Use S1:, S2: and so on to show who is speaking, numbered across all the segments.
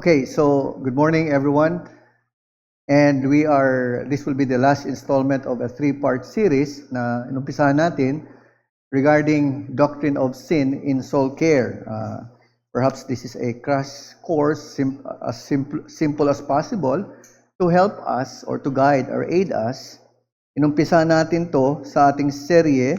S1: Okay, so good morning, everyone. And this will be the last installment of a three-part series na inumpisahan natin regarding doctrine of sin in soul care. Perhaps this is a crash course, as simple as possible, to help us or to guide or aid us. Inumpisahan natin to sa ating serye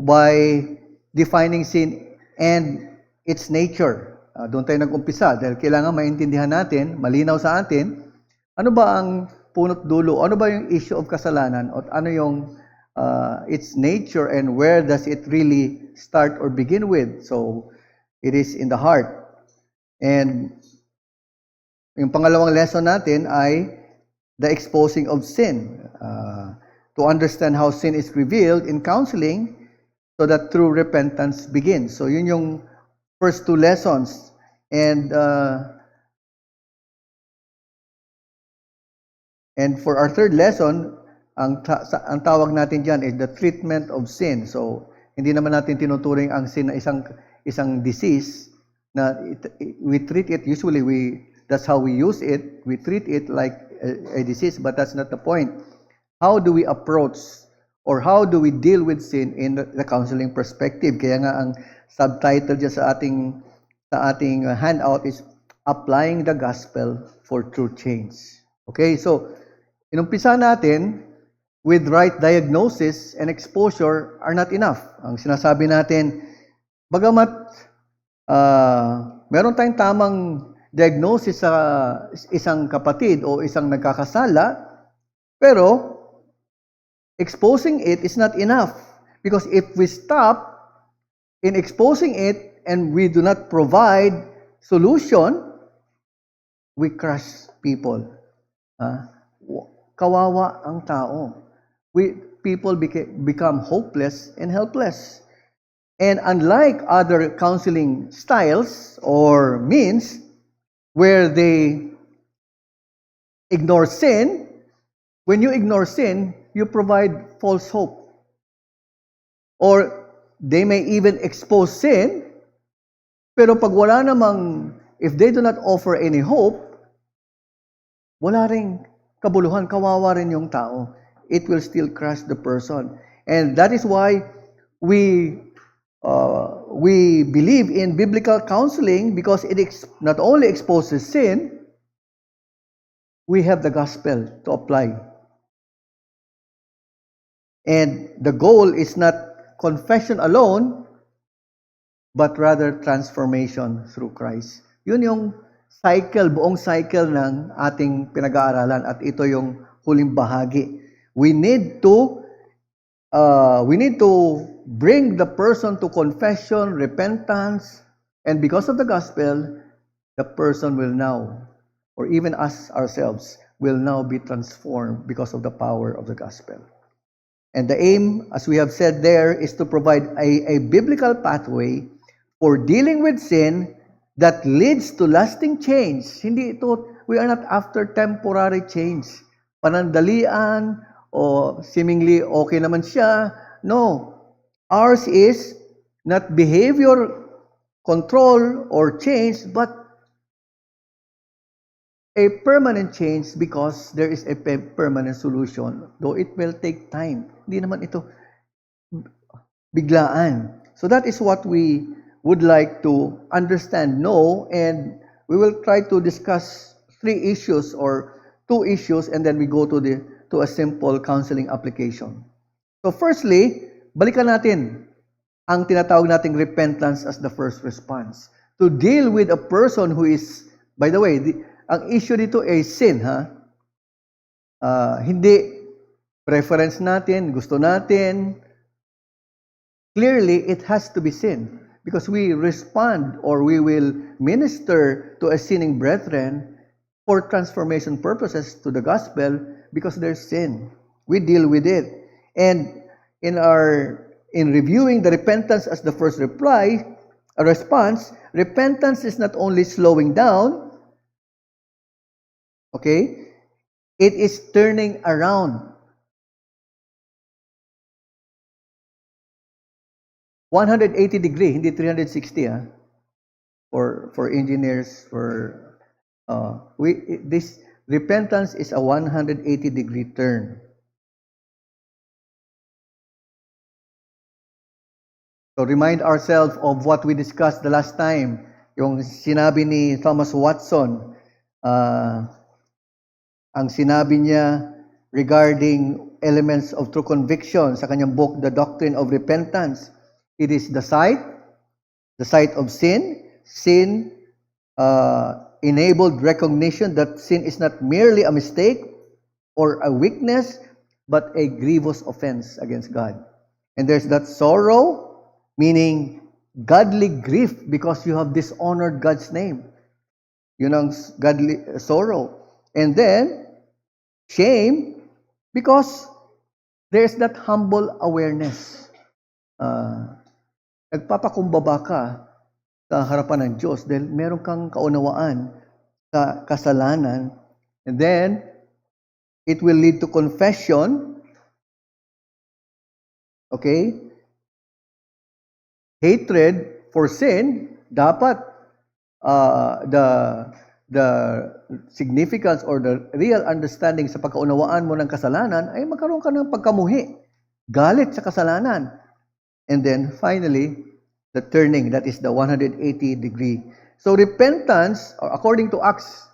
S1: by defining sin and its nature. Doon tayo nag-umpisa dahil kailangan maintindihan natin, malinaw sa atin, ano ba ang punot dulo, ano ba yung issue of kasalanan, at ano yung its nature and where does it really start or begin with. So, it is in the heart. And yung pangalawang lesson natin ay the exposing of sin. To understand how sin is revealed in counseling so that true repentance begins. So, yun yung first two lessons. And for our third lesson, ang tawag natin diyan is the treatment of sin. So, hindi naman natin tinuturing ang sin na isang disease na we treat it, usually that's how we use it. We treat it like a disease, but that's not the point. How do we approach or how do we deal with sin in the counseling perspective? Kaya nga ang subtitle diyan sa ating handout is Applying the Gospel for True Change. Okay, so inumpisa natin with right diagnosis and exposure are not enough. Ang sinasabi natin, bagamat meron tayong tamang diagnosis sa isang kapatid o isang nagkakasala, pero exposing it is not enough. Because if we stop in exposing it and we do not provide solution, we crush people. Kawawa ang tao. People become hopeless and helpless. And unlike other counseling styles or means where they ignore sin, when you ignore sin, you provide false hope. Or they may even expose sin, pero pag wala namang, if they do not offer any hope, wala ring kabuluhan, kawawa rin yung tao. It will still crush the person. And that is why we believe in biblical counseling, because it not only exposes sin, we have the gospel to apply. And the goal is not confession alone, but rather transformation through Christ. Yun yung buong cycle ng ating pinag-aaralan, at ito yung huling bahagi. We need to bring the person to confession, repentance, and because of the gospel, the person will now, or even us ourselves, will now be transformed because of the power of the gospel. And the aim, as we have said there, is to provide a biblical pathway for dealing with sin that leads to lasting change. Hindi ito, we are not after temporary change. Panandalian, o seemingly okay naman siya. No. Ours is not behavior control or change, but a permanent change, because there is a permanent solution. Though it will take time. Hindi naman ito biglaan. So that is what we would like to understand, know, and we will try to discuss three issues or two issues, and then we go to a simple counseling application. So firstly, balikan natin ang tinatawag nating repentance as the first response. To deal with a person who is, by the way, ang issue dito ay sin, hindi preference natin, gusto natin. Clearly, it has to be sin. Because we respond or we will minister to a sinning brethren for transformation purposes to the gospel, because there's sin. We deal with it. And in reviewing the repentance as the first response, repentance is not only slowing down, okay? It is turning around. 180 degree, hindi 360 for engineers, for This repentance is a 180-degree turn. So remind ourselves of what we discussed the last time, yung sinabi ni Thomas Watson, ang sinabi niya regarding elements of true conviction sa kanyang book, The Doctrine of Repentance. It is the sight of sin. Sin enabled recognition that sin is not merely a mistake or a weakness, but a grievous offense against God. And there's that sorrow, meaning godly grief because you have dishonored God's name. Yun ang godly sorrow. And then, shame, because there's that humble awareness. Nagpapakumbaba ka sa harapan ng Diyos dahil meron kang kaunawaan sa kasalanan. And then, it will lead to confession. Okay? Hatred for sin, dapat the significance or the real understanding sa pagkaunawaan mo ng kasalanan ay magkaroon ka ng pagkamuhi, galit sa kasalanan. And then finally, the turning, that is the 180-degree. So repentance, according to Acts,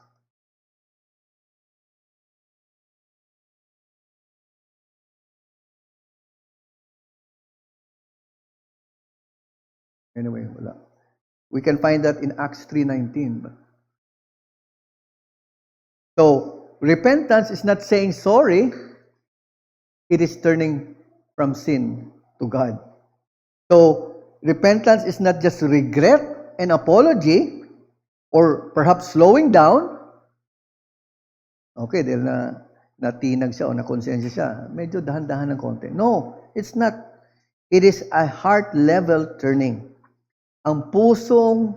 S1: anyway, wala. We can find that in Acts 3:19. So, repentance is not saying sorry. It is turning from sin to God. So, repentance is not just regret and apology or perhaps slowing down. Okay, dahil natinag siya o nakonsensya siya, medyo dahan-dahan ng konti. No, it's not. It is a heart-level turning. Ang pusong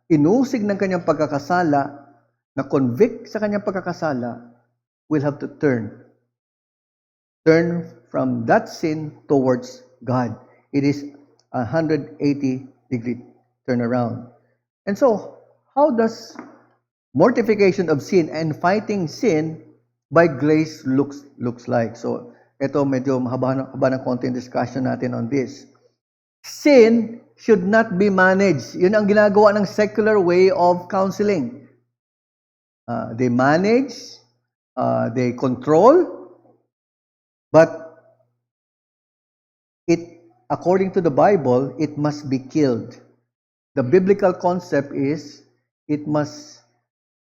S1: inusig ng kanyang pagkakasala, na convict sa kanyang pagkakasala, will have to turn from that sin towards God. It is a 180-degree turnaround. And so, how does mortification of sin and fighting sin by grace looks like? So, ito medyo mahaba ng konti discussion natin on this. Sin should not be managed. Yun ang ginagawa ng secular way of counseling. They manage, they control, but according to the Bible, it must be killed. The biblical concept is it must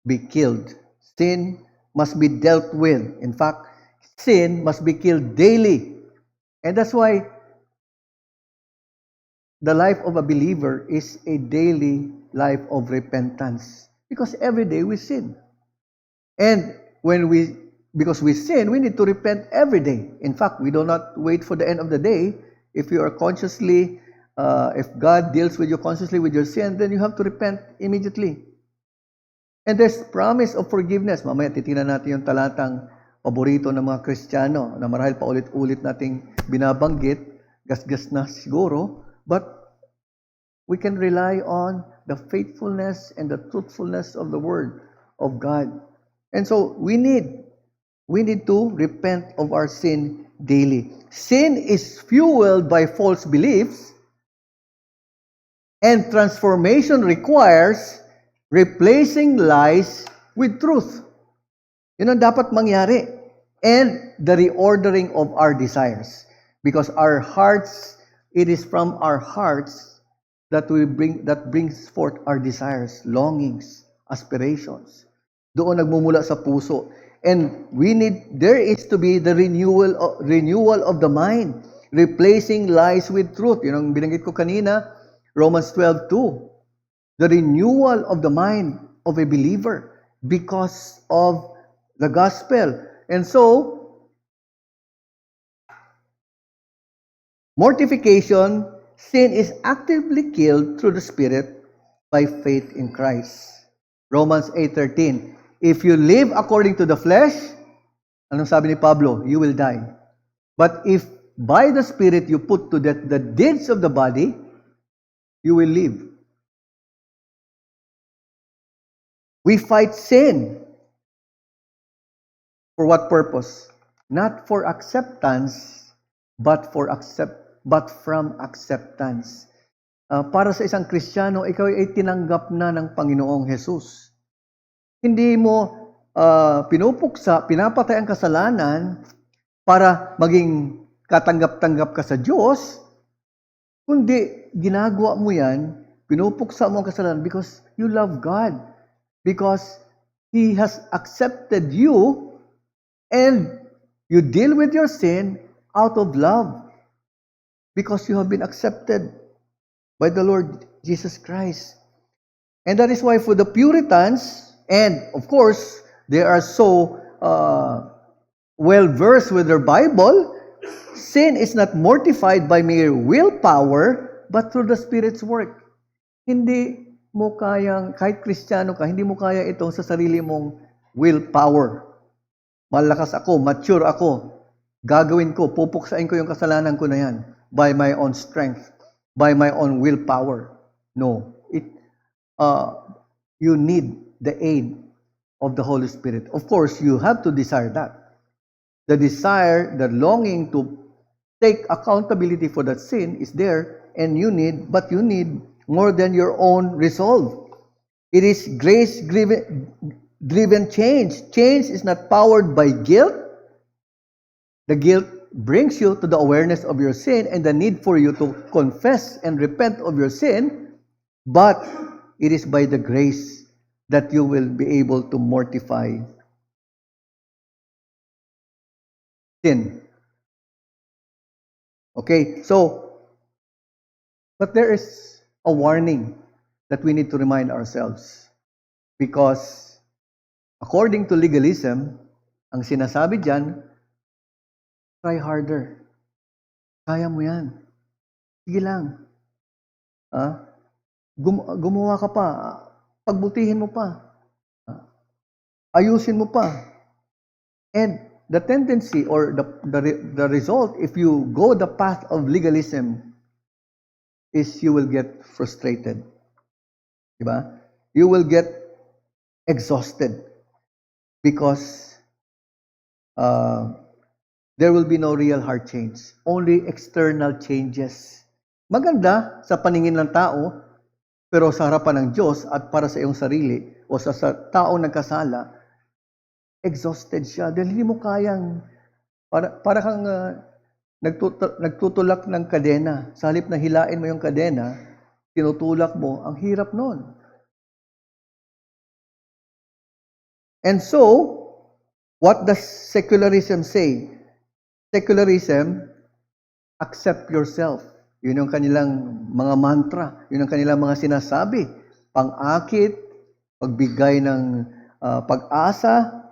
S1: be killed. Sin must be dealt with. In fact, sin must be killed daily. And that's why the life of a believer is a daily life of repentance. Because every day we sin. And because we sin, we need to repent every day. In fact, we do not wait for the end of the day. If you are consciously, if God deals with you consciously with your sin, then you have to repent immediately. And there's promise of forgiveness. Mamaya titingnan natin yung talatang paborito ng mga Kristiyano na marahil pa ulit-ulit nating binabanggit, gasgas na siguro, but we can rely on the faithfulness and the truthfulness of the Word of God. And so we need to repent of our sin daily. Sin is fueled by false beliefs, and transformation requires replacing lies with truth. Yun ang dapat mangyari. And the reordering of our desires. Because our hearts, it is from our hearts that brings forth our desires, longings, aspirations. Doon nagmumula sa puso. And there is to be the renewal of the mind, replacing lies with truth. Yun ang binanggit ko kanina, Romans 12:2. The renewal of the mind of a believer because of the gospel. And so, mortification, sin is actively killed through the Spirit by faith in Christ. Romans 8:13. If you live according to the flesh, anong sabi ni Pablo? You will die. But if by the Spirit you put to death the deeds of the body, you will live. We fight sin. For what purpose? Not for acceptance, but from acceptance. Para sa isang Kristiyano, ikaw ay tinanggap na ng Panginoong Hesus. Hindi mo pinupuksa, pinapatay ang kasalanan para maging katanggap-tanggap ka sa Diyos, kundi ginagawa mo yan, pinupuksa mo ang kasalanan because you love God. Because He has accepted you and you deal with your sin out of love. Because you have been accepted by the Lord Jesus Christ. And that is why for the Puritans, and of course, they are so well-versed with their Bible, sin is not mortified by mere willpower, but through the Spirit's work. Hindi mo kayang, kahit Kristiyano ka, hindi mo kaya ito sa sarili mong willpower. Malakas ako, mature ako, gagawin ko, pupuksain ko yung kasalanan ko na yan by my own strength, by my own willpower. No. You need the aid of the Holy Spirit. Of course, you have to desire that. The desire, the longing to take accountability for that sin is there, and you need more than your own resolve. It is grace-driven change. Change is not powered by guilt. The guilt brings you to the awareness of your sin and the need for you to confess and repent of your sin, but it is by the grace that you will be able to mortify sin. Okay, so, but there is a warning that we need to remind ourselves. Because, according to legalism, ang sinasabi dyan, try harder. Kaya mo yan. Sige lang. Gumawa ka pa. Pagbutihin mo pa. Ayusin mo pa. And the tendency or the result, if you go the path of legalism, is you will get frustrated. Diba? You will get exhausted because there will be no real heart change. Only external changes. Maganda sa paningin ng tao, pero sa harapan ng Diyos at para sa iyong sarili o sa taong nagkasala, exhausted siya. Dahil hindi mo kayang, para kang nagtutulak ng kadena. Sa halip na hilain mo yung kadena, tinutulak mo, ang hirap nun. And so, what does secularism say? Secularism, accept yourself. Yun yung kanilang mga mantra. Yun ang kanilang mga sinasabi. Pang-akit, pagbigay ng pag-asa.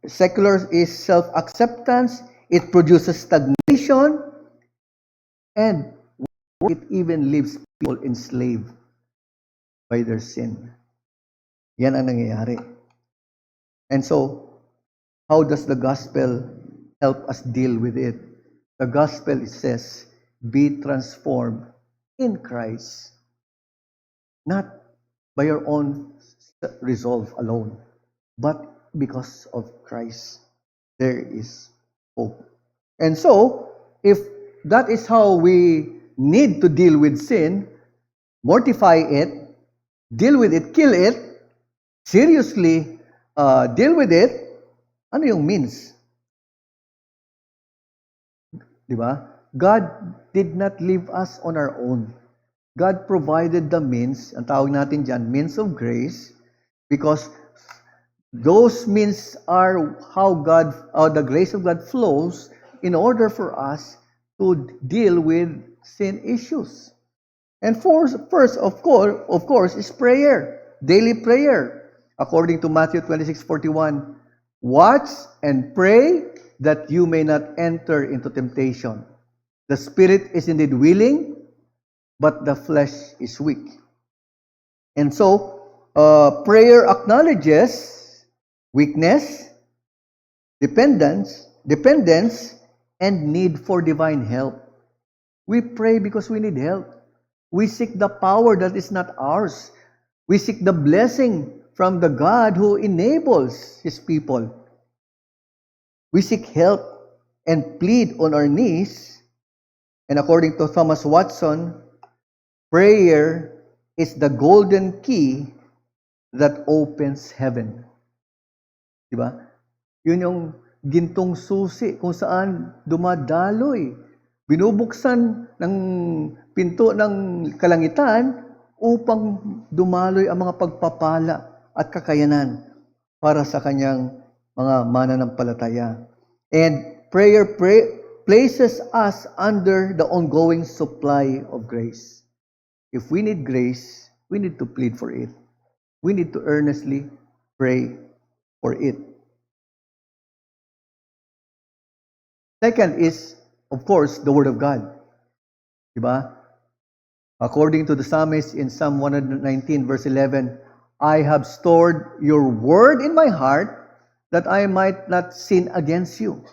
S1: Secular is self-acceptance. It produces stagnation. And it even leaves people enslaved by their sin. Yan ang nangyayari. And so, how does the gospel help us deal with it? The gospel, it says, be transformed in Christ. Not by your own resolve alone, but because of Christ. There is hope. And so, if that is how we need to deal with sin, mortify it, deal with it, kill it, seriously deal with it, ano yung means? Diba? God did not leave us on our own. God provided the means, ang tawag natin dyan, means of grace, because those means are how the grace of God flows in order for us to deal with sin issues. And first, of course, is prayer, daily prayer. According to Matthew 26:41, watch and pray that you may not enter into temptation. The spirit is indeed willing, but the flesh is weak. And so, prayer acknowledges weakness, dependence, and need for divine help. We pray because we need help. We seek the power that is not ours. We seek the blessing from the God who enables His people. We seek help and plead on our knees. And according to Thomas Watson, prayer is the golden key that opens heaven. Diba? Yun yung gintong susi kung saan dumadaloy. Binubuksan ng pinto ng kalangitan upang dumaloy ang mga pagpapala at kakayanan para sa kanyang mga mananampalataya. And prayer places us under the ongoing supply of grace. If we need grace, we need to plead for it. We need to earnestly pray for it. Second is, of course, the Word of God. Diba? According to the psalmist in Psalm 119 verse 11, I have stored your word in my heart that I might not sin against you.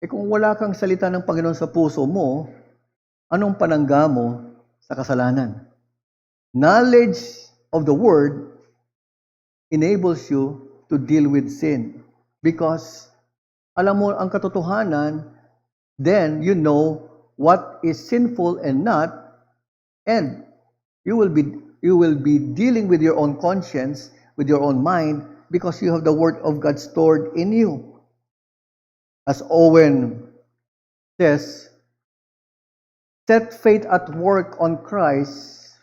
S1: Kung wala kang salita ng Panginoon sa puso mo, anong panangga mo sa kasalanan? Knowledge of the Word enables you to deal with sin. Because alam mo ang katotohanan, then you know what is sinful and not, and you will be dealing with your own conscience, with your own mind, because you have the Word of God stored in you. As Owen says, set faith at work on Christ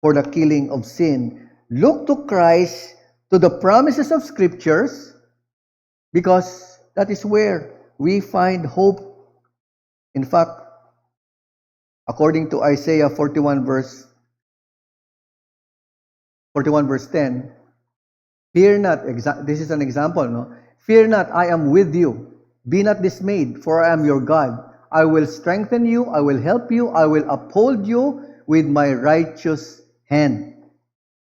S1: for the killing of sin. Look to Christ, to the promises of Scriptures, because that is where we find hope. In fact, according to Isaiah 41 verse 10, fear not, this is an example, no? Fear not, I am with you. Be not dismayed, for I am your God. I will strengthen you, I will help you, I will uphold you with my righteous hand.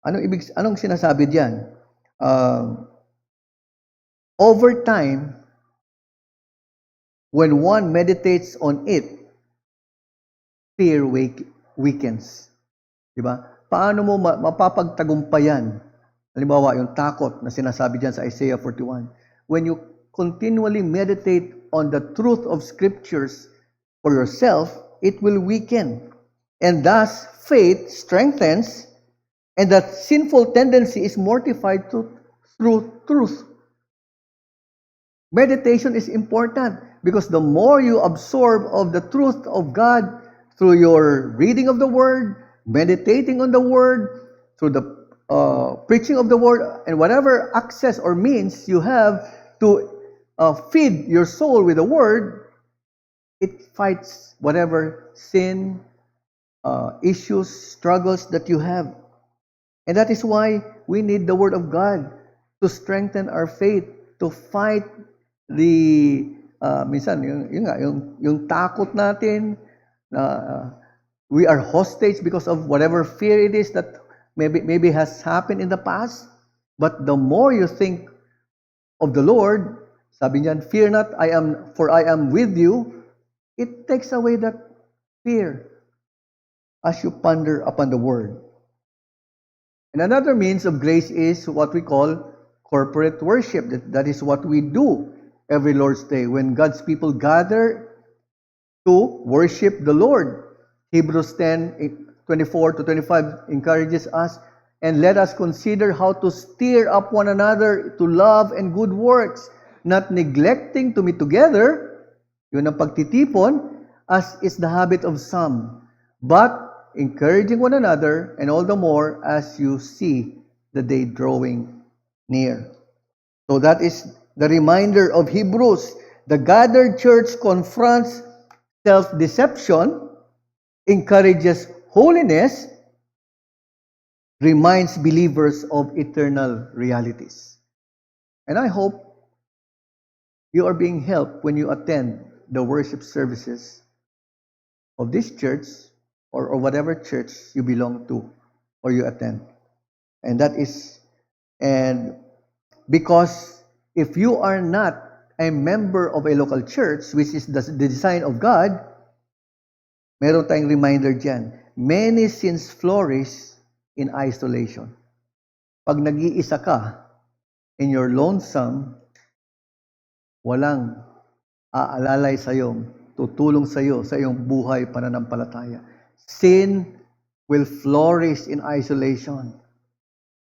S1: Anong sinasabi diyan? Over time, when one meditates on it, fear weakens. Diba? Paano mo mapapagtagumpayan? Halimbawa, yung takot na sinasabi diyan sa Isaiah 41. When you continually meditate on the truth of Scriptures for yourself, it will weaken. And thus, faith strengthens, and that sinful tendency is mortified through truth. Meditation is important because the more you absorb of the truth of God through your reading of the Word, meditating on the Word, through the preaching of the Word, and whatever access or means you have to feed your soul with the Word, it fights whatever sin, issues, struggles that you have. And that is why we need the Word of God to strengthen our faith, to fight the minsan yung takot natin, we are hostage because of whatever fear it is that maybe has happened in the past. But the more you think of the Lord, sabi niyan, fear not, for I am with you, it takes away that fear as you ponder upon the Word. And another means of grace is what we call corporate worship. That is what we do every Lord's Day when God's people gather to worship the Lord. Hebrews 10:24-25 encourages us, and let us consider how to stir up one another to love and good works, not neglecting to meet together, yun ang pagtitipon, as is the habit of some, but encouraging one another, and all the more as you see the day drawing near. So that is the reminder of Hebrews. The gathered church confronts self-deception, encourages holiness, reminds believers of eternal realities. And I hope you are being helped when you attend the worship services of this church or whatever church you belong to or you attend. And because if you are not a member of a local church, which is the design of God, meron tayong reminder dyan. Many sins flourish in isolation. Pag nag-iisa ka, in your lonesome, walang aalalay sa iyo, tutulong sa iyo sa iyong buhay pananampalataya. Sin will flourish in isolation.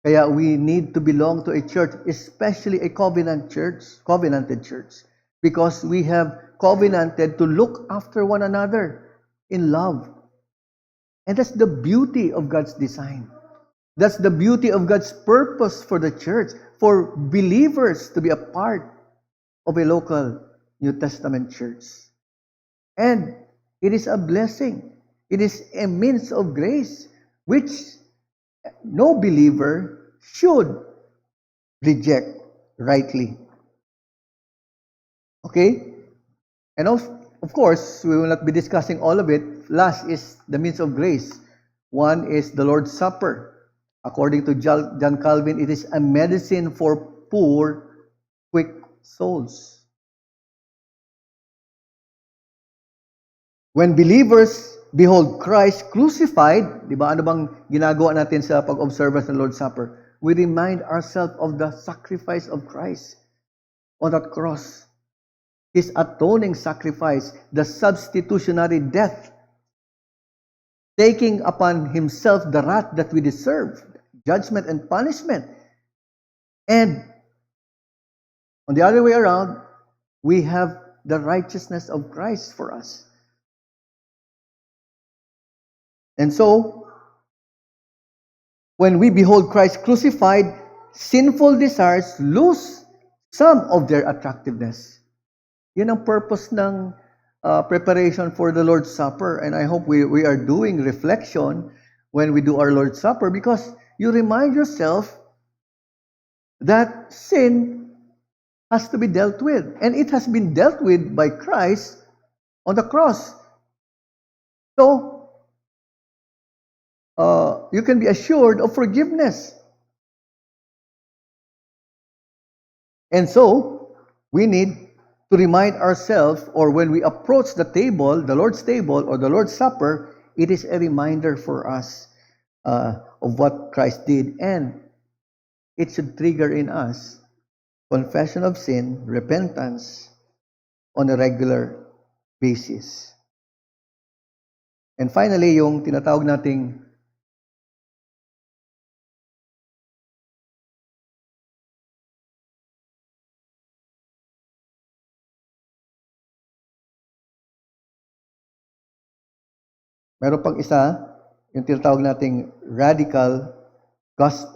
S1: Kaya we need to belong to a church, especially a covenanted church, because we have covenanted to look after one another in love. And that's the beauty of God's design. That's the beauty of God's purpose for the church, for believers to be a part of a local New Testament church. And it is a blessing. It is a means of grace, which no believer should reject rightly. Okay? And of course, we will not be discussing all of it. Last is the means of grace. One is the Lord's Supper. According to John Calvin, it is a medicine for poor, quick souls. When believers behold Christ crucified, di ba, ano bang ginagawa natin sa pag-observance ng Lord's Supper? We remind ourselves of the sacrifice of Christ on that cross. His atoning sacrifice, the substitutionary death, taking upon himself the wrath that we deserve, judgment and punishment. And on the other way around, we have the righteousness of Christ for us. And so, when we behold Christ crucified, sinful desires lose some of their attractiveness. Yun ang purpose ng preparation for the Lord's Supper. And I hope we are doing reflection when we do our Lord's Supper, because you remind yourself that sin has to be dealt with. And it has been dealt with by Christ on the cross. So, you can be assured of forgiveness. And so, we need to remind ourselves, or when we approach the table, the Lord's table or the Lord's Supper, it is a reminder for us of what Christ did. And it should trigger in us confession of sin, repentance on a regular basis. And finally, yung tinatawag nating meron pang isa, yung tinatawag nating radical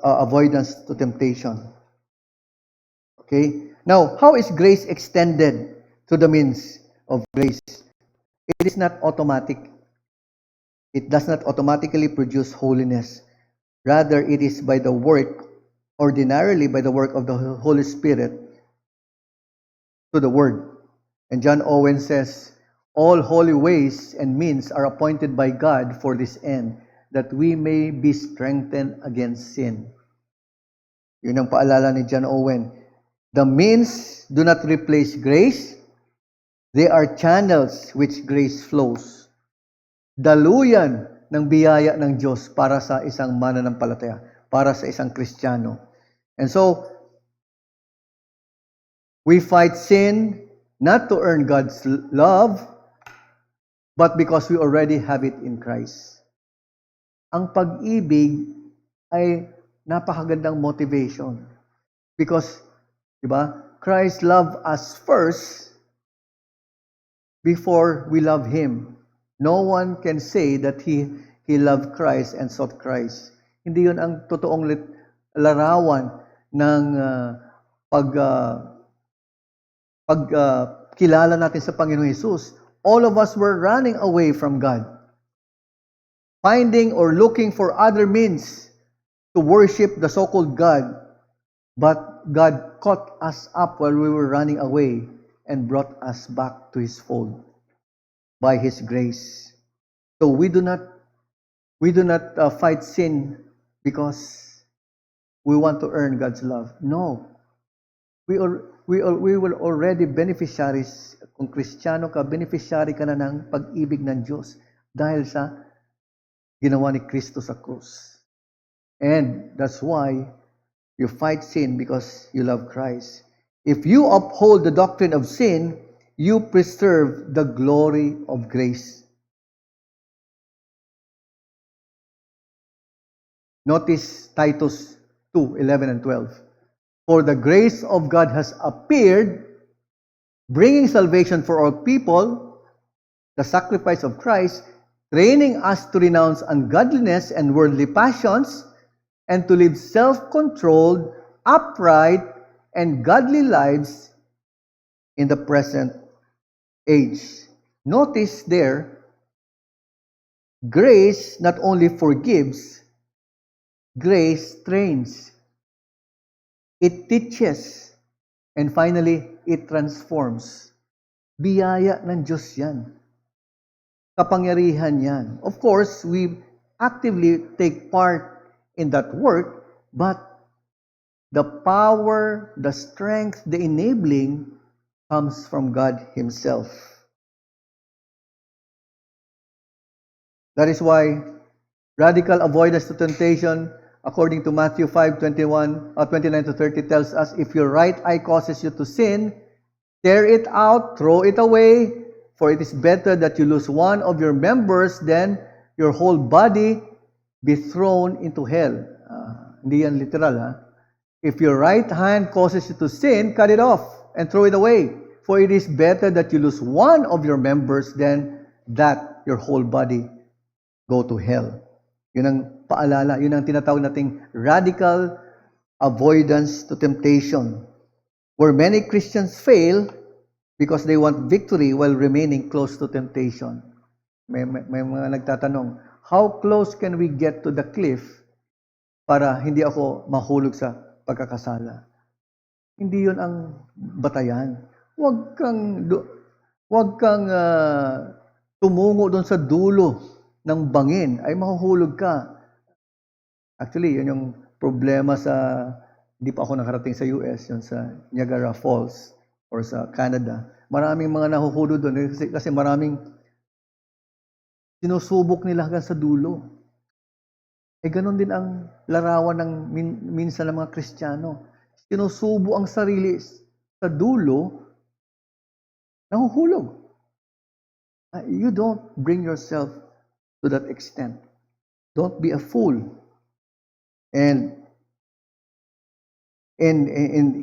S1: avoidance to temptation. Okay? Now, how is grace extended to the means of grace? It is not automatic. It does not automatically produce holiness. Rather, it is by the work, ordinarily by the work of the Holy Spirit to the Word. And John Owen says, all holy ways and means are appointed by God for this end, that we may be strengthened against sin. Yun ang paalala ni John Owen. The means do not replace grace. They are channels which grace flows. Daluyan ng biyaya ng Diyos para sa isang mananampalataya, para sa isang Kristiyano. And so, we fight sin not to earn God's love, but because we already have it in Christ. Ang pag-ibig ay napakagandang motivation. Because, di ba, Christ loved us first before we love Him. No one can say that he loved Christ and sought Christ. Hindi yun ang totoong larawan ng pagkilala natin sa Panginoong Hesus. All of us were running away from God, finding or looking for other means to worship the so-called God. But God caught us up while we were running away and brought us back to His fold by His grace. So we do not fight sin because we want to earn God's love. No. We will already beneficiaries. Kung Kristiyano ka, beneficiary ka na ng pag-ibig ng Diyos dahil sa ginawa ni Kristo sa krus. And that's why you fight sin, because you love Christ. If you uphold the doctrine of sin, you preserve the glory of grace. Notice Titus 2:11 and 12. For the grace of God has appeared, bringing salvation for all people, the sacrifice of Christ, training us to renounce ungodliness and worldly passions, and to live self-controlled, upright, and godly lives in the present age. Notice there, grace not only forgives, grace trains, it teaches, and finally, it transforms. Biyaya ng Diyos yan. Kapangyarihan yan. Of course, we actively take part in that work, but the power, the strength, the enabling comes from God Himself. That is why radical avoidance to temptation, according to Matthew 5:29 to 30, tells us, if your right eye causes you to sin, tear it out, throw it away, for it is better that you lose one of your members than your whole body be thrown into hell. Hindi yan literal, ha? If your right hand causes you to sin, cut it off and throw it away. For it is better that you lose one of your members than that your whole body go to hell. Yun ang paalala, yun ang tinatawag nating radical avoidance to temptation, where many Christians fail because they want victory while remaining close to temptation. May mga nagtatanong, how close can we get to the cliff para hindi ako mahulog sa pagkakasala? Hindi yun ang batayan. Huwag kang tumungo doon sa dulo ng bangin, ay mahuhulog ka. Actually, yun yung problema sa, hindi pa ako nakarating sa US, yun sa Niagara Falls or sa Canada. Maraming mga nahuhulog doon kasi maraming sinusubok nila hanggang sa dulo. Ganon din ang larawan ng minsan ng mga Kristiyano. Sinusubo ang sarili sa dulo, nahuhulog. You don't bring yourself to that extent. Don't be a fool. And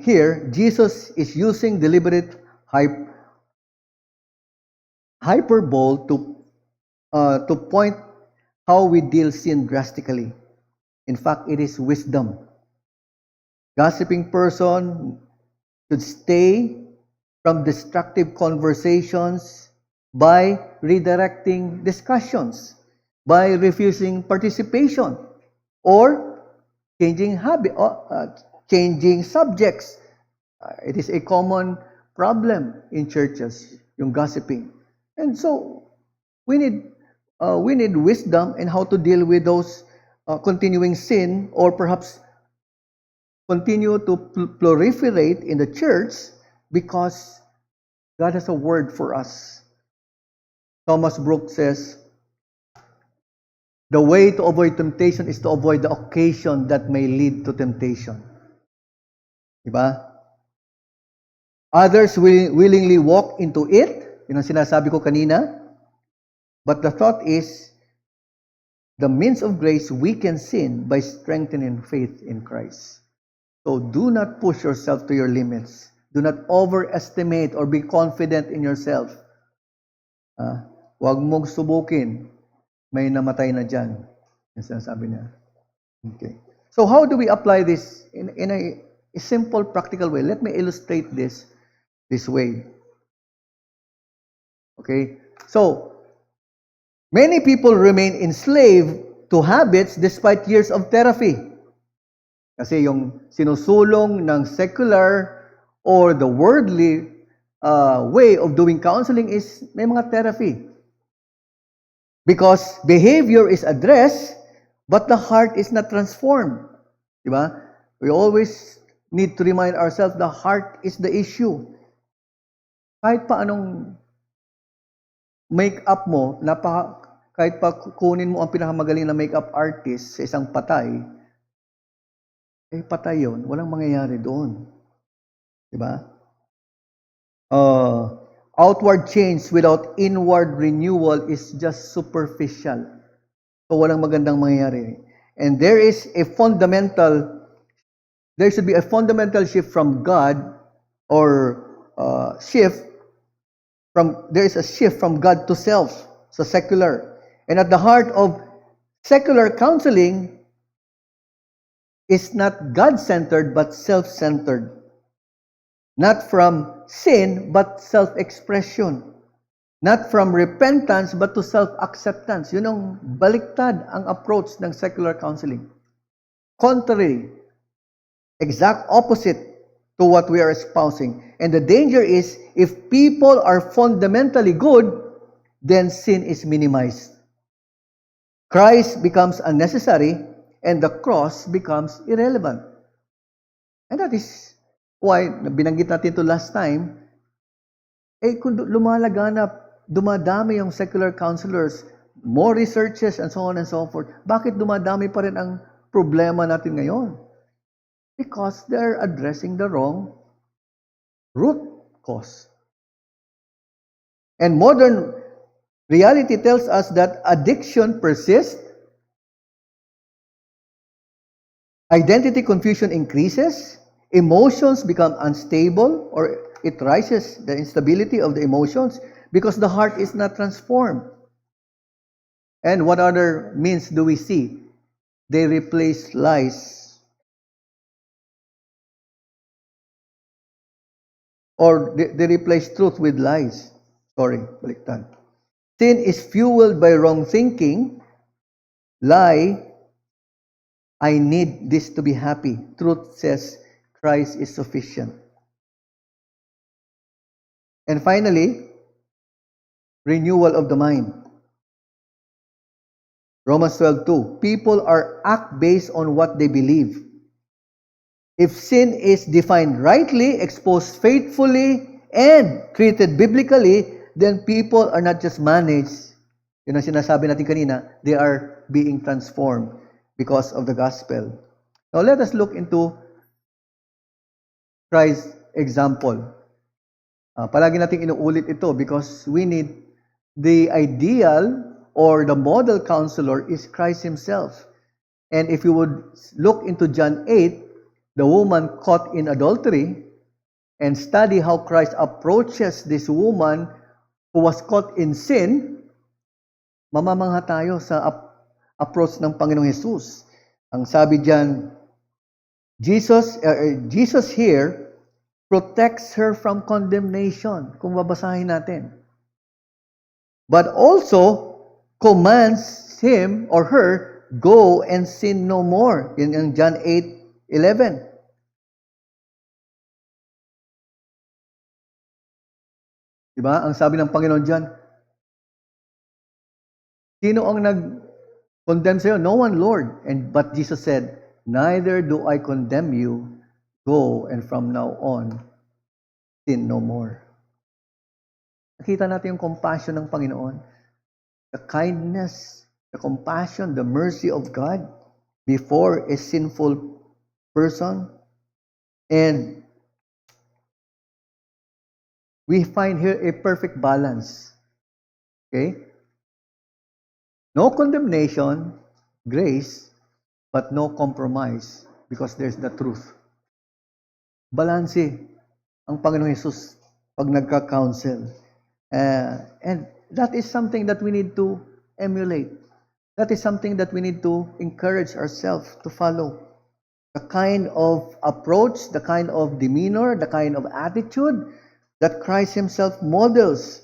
S1: here, Jesus is using deliberate hyperbole to point how we deal sin drastically. In fact, it is wisdom. Gossiping person should stay from destructive conversations by redirecting discussions, by refusing participation, or changing subjects. It is a common problem in churches, yung gossiping. And so, we need wisdom in how to deal with those continuing sin, or perhaps continue to proliferate in the church, because God has a word for us. Thomas Brooks says, the way to avoid temptation is to avoid the occasion that may lead to temptation. Diba? Others will willingly walk into it. Yun ang sinasabi ko kanina. But the thought is, the means of grace weakens sin by strengthening faith in Christ. So do not push yourself to your limits. Do not overestimate or be confident in yourself. Huwag mong subukin. May namatay na dyan. Yung sinasabi niya. Okay. So how do we apply this in a simple, practical way? Let me illustrate this way. Okay? So, many people remain enslaved to habits despite years of therapy. Kasi yung sinusulong ng secular or the worldly way of doing counseling is may mga therapy. Because behavior is addressed, but the heart is not transformed. Diba? We always need to remind ourselves the heart is the issue. Kahit pa anong make-up mo, kahit pa kunin mo ang pinakamagaling na make-up artist sa isang patay, patay yun. Walang mangyayari doon. Diba? Outward change without inward renewal is just superficial. So walang magandang mangyayari. And there should be a fundamental shift from God, or there is a shift from God to self, so secular. And at the heart of secular counseling is not God-centered but self-centered. Not from sin but self-expression. Not from repentance but to self-acceptance. Yun ang baliktad ang approach ng secular counseling. Contrary, exact opposite to what we are espousing. And the danger is, if people are fundamentally good, then sin is minimized. Christ becomes unnecessary, and the cross becomes irrelevant. And that is why, binanggit natin ito last time, kung lumalaganap, dumadami yung secular counselors, more researches, and so on and so forth, bakit dumadami pa rin ang problema natin ngayon? Because they're addressing the wrong root cause. And modern reality tells us that addiction persists, identity confusion increases, emotions become unstable, or it rises, the instability of the emotions, because the heart is not transformed. And what other means do we see? They replace lies. Or they replace truth with lies. Sorry, baliktad. Sin is fueled by wrong thinking. Lie, I need this to be happy. Truth says, Christ is sufficient. And finally, renewal of the mind. Romans 12:2. People act based on what they believe. If sin is defined rightly, exposed faithfully, and treated biblically, then people are not just managed. Yun ang sinasabi natin kanina, they are being transformed because of the gospel. Now let us look into Christ's example. Palagi natin inuulit ito because we need the ideal or the model counselor is Christ Himself. And if you would look into John 8, the woman caught in adultery, and study how Christ approaches this woman who was caught in sin, mamamangha tayo sa approach ng Panginoong Jesus. Ang sabi diyan, Jesus here protects her from condemnation, kung babasahin natin. But also commands him or her, go and sin no more. In John 8:11. Diba? Ang sabi ng Panginoon diyan, sino ang nag-condemn sa'yo? No one, Lord. But Jesus said, neither do I condemn you. Go, and from now on, sin no more. Nakita natin yung compassion ng Panginoon. The kindness, the compassion, the mercy of God before a sinful person. And we find here a perfect balance. Okay? No condemnation, grace, but no compromise because there's the truth. Balanse ang Panginoong Jesus pag nagka-counsel. And that is something that we need to emulate. That is something that we need to encourage ourselves to follow. The kind of approach, the kind of demeanor, the kind of attitude that Christ Himself models,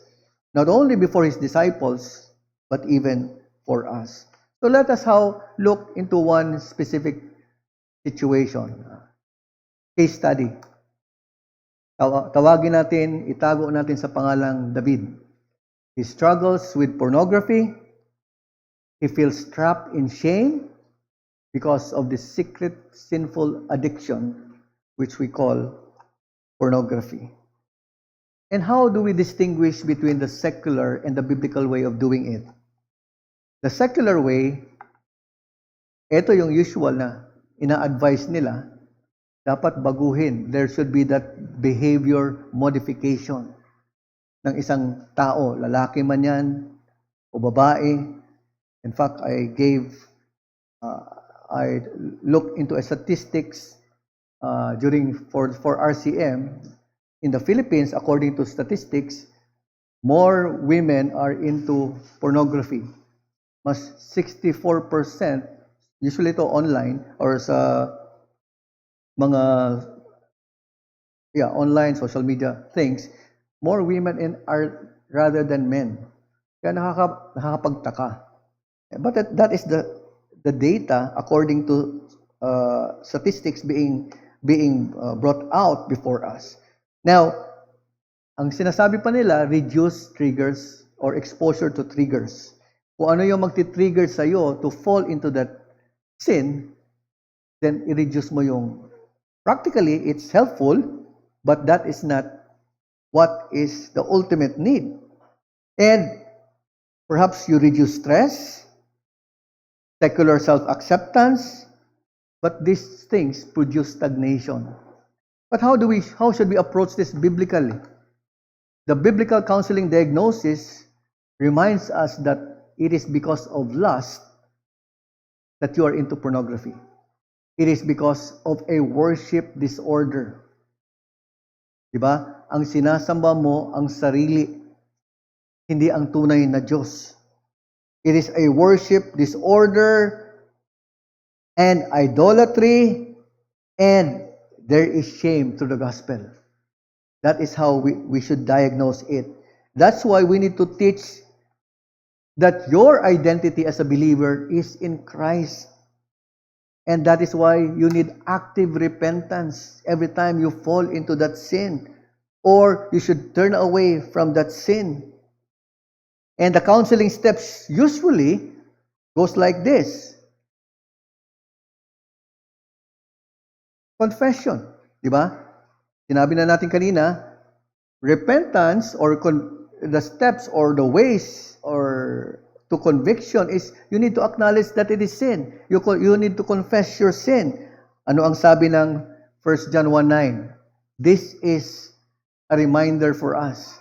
S1: not only before His disciples, but even for us. So let us look into one specific situation. Case study. Tawagin natin, itago natin sa pangalang David. He struggles with pornography. He feels trapped in shame because of the secret sinful addiction which we call pornography. And how do we distinguish between the secular and the biblical way of doing it? The secular way, ito yung usual na ina-advise nila, dapat baguhin. There should be that behavior modification ng isang tao, lalaki man yan o babae. In fact, I looked into a statistics for RCM. In the Philippines, according to statistics, more women are into pornography. Mas 64%, usually ito online or sa mga online social media things, more women are rather than men. Kaya nakakapagtaka. But that is the data according to statistics being brought out before us. Now, ang sinasabi pa nila, reduce triggers or exposure to triggers. Kung ano yung magti-trigger sa'yo to fall into that sin, then i-reduce mo yung... Practically, it's helpful, but that is not what is the ultimate need. And perhaps you reduce stress, secular self-acceptance, but these things produce stagnation. But how should we approach this biblically? The biblical counseling diagnosis reminds us that it is because of lust that you are into pornography. It is because of a worship disorder. Diba? Ang sinasamba mo ang sarili, hindi ang tunay na Diyos. It is a worship disorder and idolatry, and there is shame through the gospel. That is how we should diagnose it. That's why we need to teach that your identity as a believer is in Christ. And that is why you need active repentance every time you fall into that sin. Or you should turn away from that sin. And the counseling steps usually goes like this. Confession. Diba? Sinabi na natin kanina, repentance or the steps or the ways or to conviction is you need to acknowledge that it is sin. You need to confess your sin. Ano ang sabi ng 1 John 1:9? This is a reminder for us.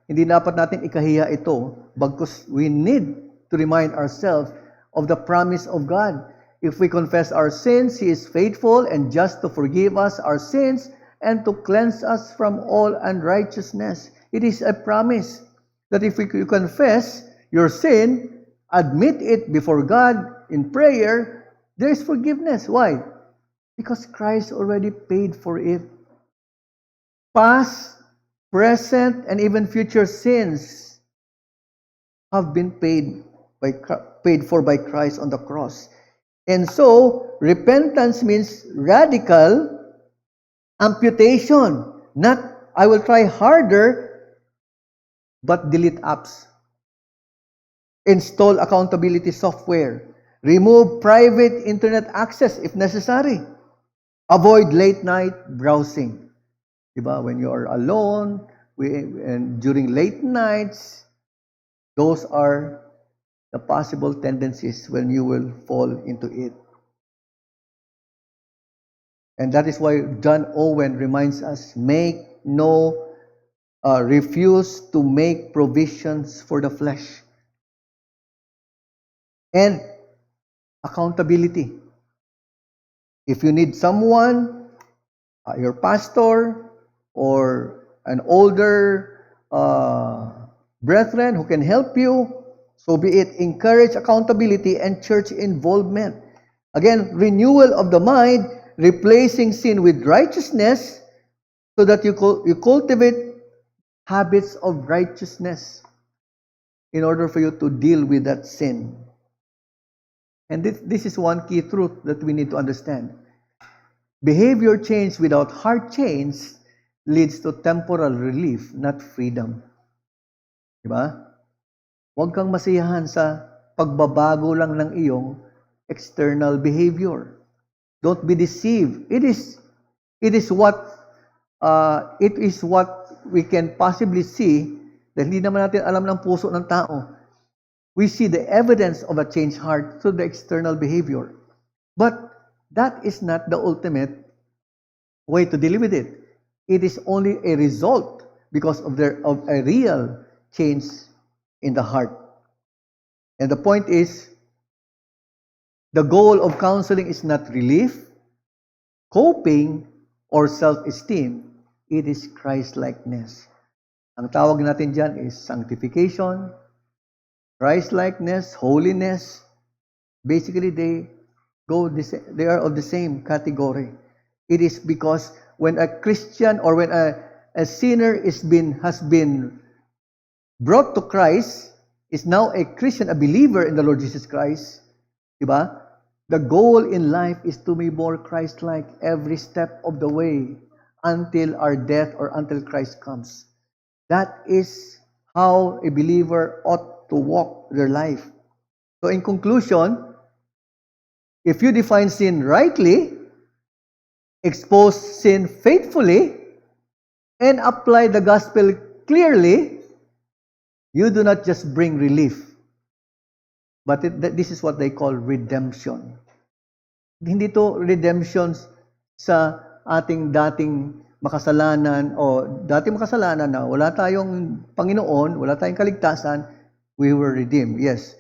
S1: Hindi dapat natin ikahiya ito, bagkus we need to remind ourselves of the promise of God. If we confess our sins, He is faithful and just to forgive us our sins and to cleanse us from all unrighteousness. It is a promise that if you confess your sin, admit it before God in prayer, there is forgiveness. Why? Because Christ already paid for it. Past, present, and even future sins have been paid for by Christ on the cross. And so, repentance means radical amputation. Not, I will try harder, but delete apps. Install accountability software. Remove private internet access if necessary. Avoid late night browsing. Diba? When you are alone, and during late nights, those are the possible tendencies when you will fall into it. And that is why John Owen reminds us, refuse to make provisions for the flesh. And accountability. If you need someone, your pastor, or an older brethren who can help you, so be it. Encourage accountability and church involvement. Again, renewal of the mind, replacing sin with righteousness so that you cultivate habits of righteousness in order for you to deal with that sin. And this is one key truth that we need to understand. Behavior change without heart change leads to temporal relief, not freedom. Diba? Huwag kang masiyahan sa pagbabago lang ng iyong external behavior. Don't be deceived. It is what we can possibly see dahil hindi naman natin alam ng puso ng tao. We see the evidence of a changed heart through the external behavior. But that is not the ultimate way to deal with it. It is only a result because of a real change in the heart. And the point is, the goal of counseling is not relief, coping, or self-esteem. It is Christ-likeness. Ang tawag natin dyan is sanctification, Christ-likeness, holiness. Basically, they are of the same category. It is because when a Christian or when a sinner has been brought to Christ, is now a Christian, a believer in the Lord Jesus Christ, diba? The goal in life is to be more Christ-like every step of the way until our death or until Christ comes. That is how a believer ought to walk their life. So in conclusion, if you define sin rightly, expose sin faithfully, and apply the gospel clearly, you do not just bring relief, but this is what they call redemption. Hindi to redemption sa ating dating makasalanan o dating makasalanan na wala tayong Panginoon, wala tayong kaligtasan, we were redeemed. Yes,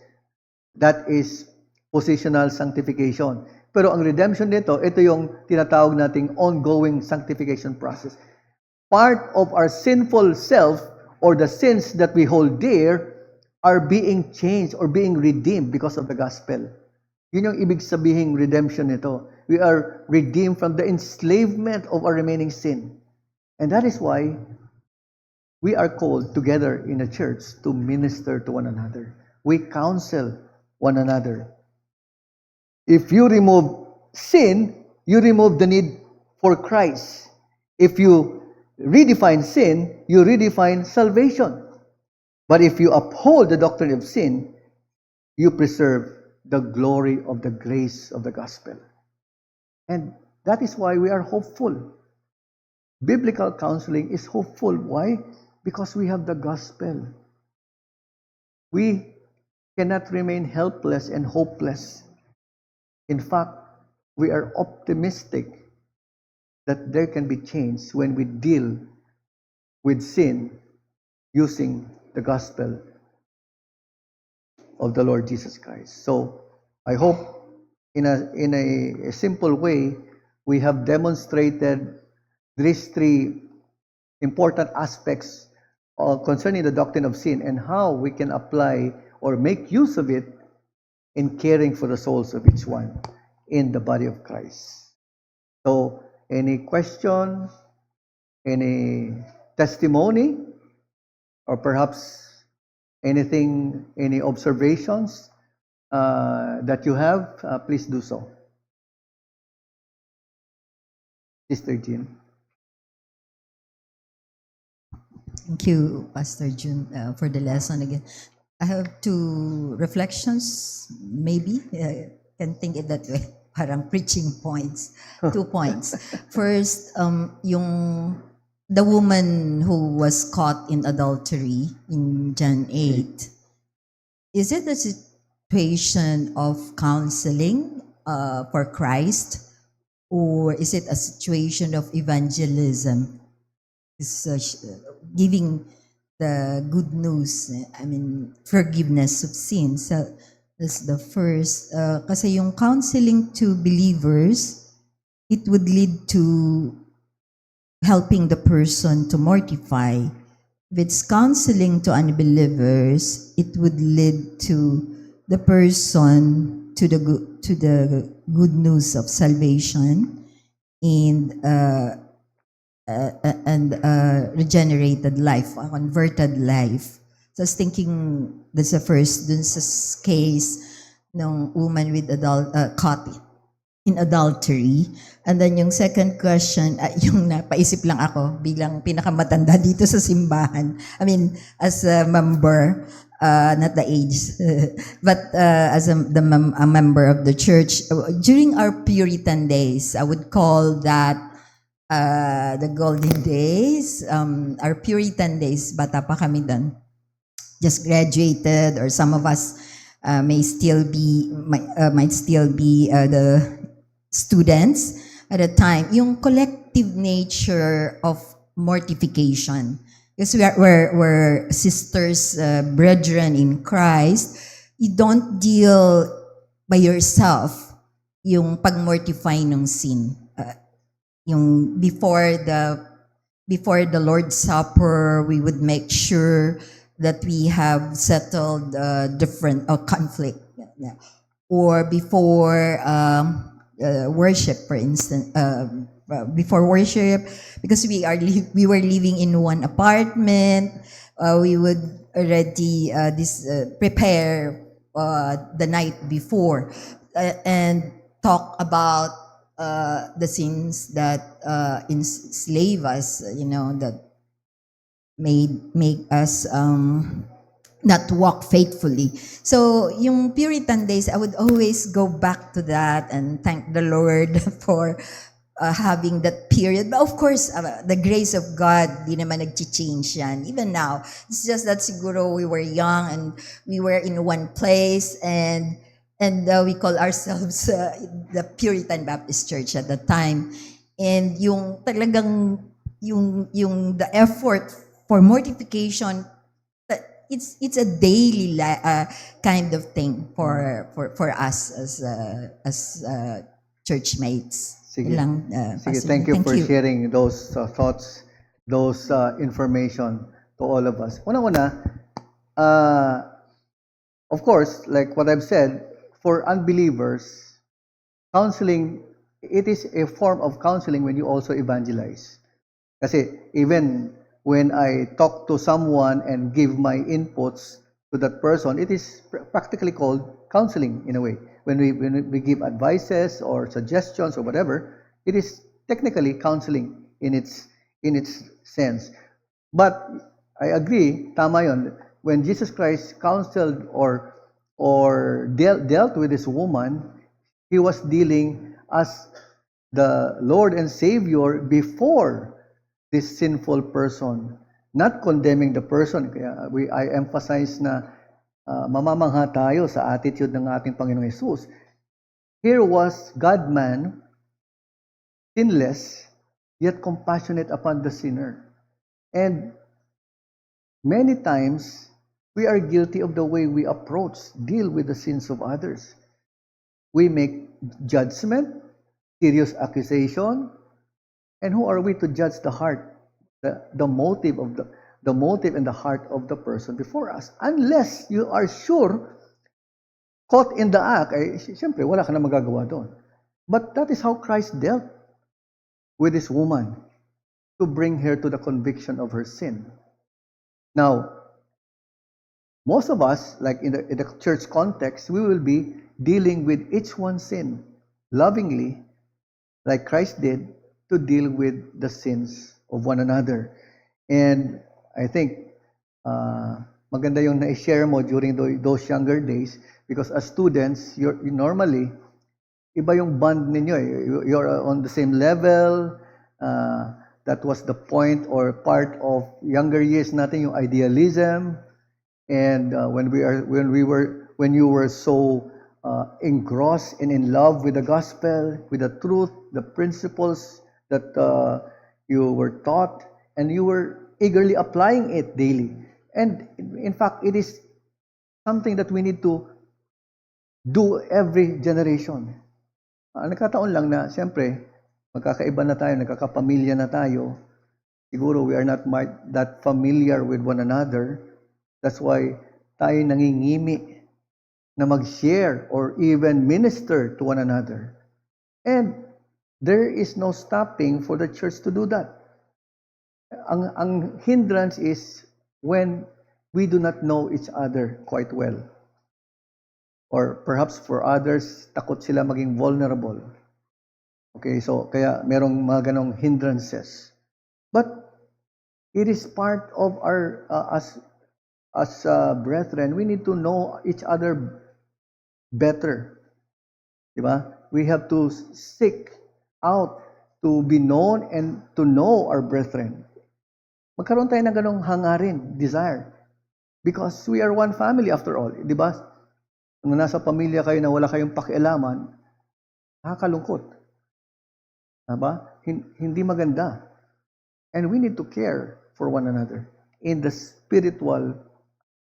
S1: that is positional sanctification. Pero ang redemption nito, ito yung tinatawag nating ongoing sanctification process. Part of our sinful self or the sins that we hold dear are being changed or being redeemed because of the gospel. Yun yung ibig sabihing redemption nito. We are redeemed from the enslavement of our remaining sin. And that is why we are called together in a church to minister to one another. We counsel one another. If you remove sin, you remove the need for Christ. If you redefine sin, you redefine salvation. But if you uphold the doctrine of sin, you preserve the glory of the grace of the gospel. And that is why we are hopeful. Biblical counseling is hopeful. Why? Because we have the gospel. We cannot remain helpless and hopeless. In fact, we are optimistic that there can be change when we deal with sin using the gospel of the Lord Jesus Christ. So, I hope in a simple way, we have demonstrated these three important aspects concerning the doctrine of sin and how we can apply or make use of it in caring for the souls of each one in the body of Christ. So, any question, any testimony, or perhaps anything, any observations that you have, please do so. Sister Jean.
S2: Thank you, Pastor Jun, for the lesson again. I have two reflections, maybe. Can think it that way. Parang preaching points. 2 points. First, the woman who was caught in adultery in John 8. Is it a situation of counseling for Christ, or is it a situation of evangelism? Is giving the good news, forgiveness of sins. So that's the first. Kasi yung counseling to believers, it would lead to helping the person to mortify. If it's counseling to unbelievers, it would lead to the person to the good news of salvation and regenerated life, a converted life. So I was thinking, that's the first, dun sa case ng woman with caught in adultery. And then yung second question, yung napaisip lang ako bilang pinakamatanda dito sa simbahan. I mean, as a member, not the age, but as a member of the church. During our Puritan days, I would call that the golden days, our Puritan days, bata pa kami doon. Just graduated, or some of us might still be the students at a time, yung collective nature of mortification. Because we're sisters, brethren in Christ, you don't deal by yourself yung pag-mortify ng sin. Yung before the Lord's Supper, we would make sure that we have settled different conflict. Or before worship, for instance, before worship, because we were living in one apartment, we would already prepare the night before and talk about the sins that enslave us, that make us not walk faithfully. So, yung Puritan days, I would always go back to that and thank the Lord for having that period. But of course, the grace of God, di naman nag-change yan. Even now, it's just that siguro we were young and we were in one place and we call ourselves the Puritan Baptist Church at the time. And yung talagang yung the effort for mortification, it's a daily kind of thing for us as church mates.
S1: Sige.
S2: Lang,
S1: Sige,
S2: Pastor.
S1: thank you for sharing those thoughts, those information to all of us. Una-una, of course, like what I've said, for unbelievers, counseling, it is a form of counseling when you also evangelize. Kasi even when I talk to someone and give my inputs to that person, it is practically called counseling in a way. When we give advices or suggestions or whatever, it is technically counseling in its sense. But I agree, tama yun. When Jesus Christ counseled or dealt with this woman, he was dealing as the Lord and Savior before this sinful person, not condemning the person. Kaya I emphasize na mamamangha tayo sa attitude ng ating Panginoong Jesus. Here was God-man, sinless, yet compassionate upon the sinner. And many times, we are guilty of the way we deal with the sins of others. We make judgment, serious accusation, and who are we to judge the heart, the motive of the motive and the heart of the person before us? Unless you are sure, caught in the act, siyempre, wala ka na magagawa doon. But that is how Christ dealt with this woman to bring her to the conviction of her sin. Now, most of us, like in the church context, we will be dealing with each one's sin lovingly, like Christ did, to deal with the sins of one another. And I think maganda yung na-share mo during those younger days, because as students, you normally, iba yung bond ninyo. You're on the same level. That was the point or part of younger years natin, yung idealism. And when you were so engrossed and in love with the gospel, with the truth, the principles that you were taught, and you were eagerly applying it daily. And in fact, it is something that we need to do every generation. Nagkataon lang na, siyempre, magkakaiba na tayo, nagkakapamilya na tayo. Siguro we are not that familiar with one another. That's why tayo nangingimi na mag-share or even minister to one another. And there is no stopping for the church to do that. Ang hindrance is when we do not know each other quite well. Or perhaps for others, takot sila maging vulnerable. Okay, so kaya merong mga ganong hindrances. But it is part of our, as brethren, we need to know each other better. Diba? We have to seek out to be known and to know our brethren. Magkaroon tayo ng ganong hangarin, desire. Because we are one family after all. Diba? Kung nasa pamilya kayo na wala kayong pakialaman, nakakalungkot. Aba? Hindi maganda. And we need to care for one another in the spiritual,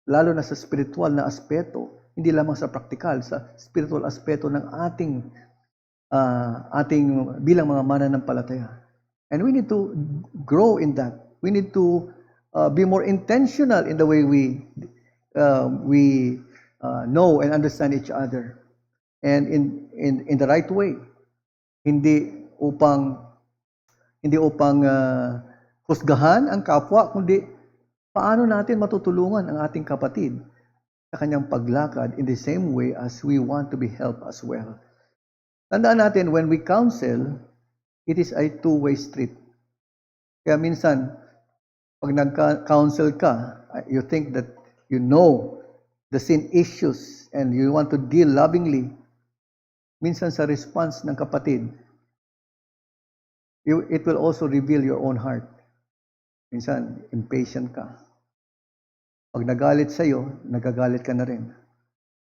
S1: lalo na sa spiritual na aspeto, hindi lamang sa praktikal, sa spiritual aspeto ng ating bilang mga mananampalataya. And we need to grow in that. We need to be more intentional in the way we know and understand each other, and in the right way. Hindi upang husgahan ang kapwa, kundi paano natin matutulungan ang ating kapatid sa kanyang paglakad in the same way as we want to be helped as well. Tandaan natin, when we counsel, it is a two-way street. Kaya minsan, pag nag-counsel ka, you think that you know the sin issues and you want to deal lovingly. Minsan sa response ng kapatid, it will also reveal your own heart. Minsan, impatient ka. Pag nagalit sa'yo, nagagalit ka na rin.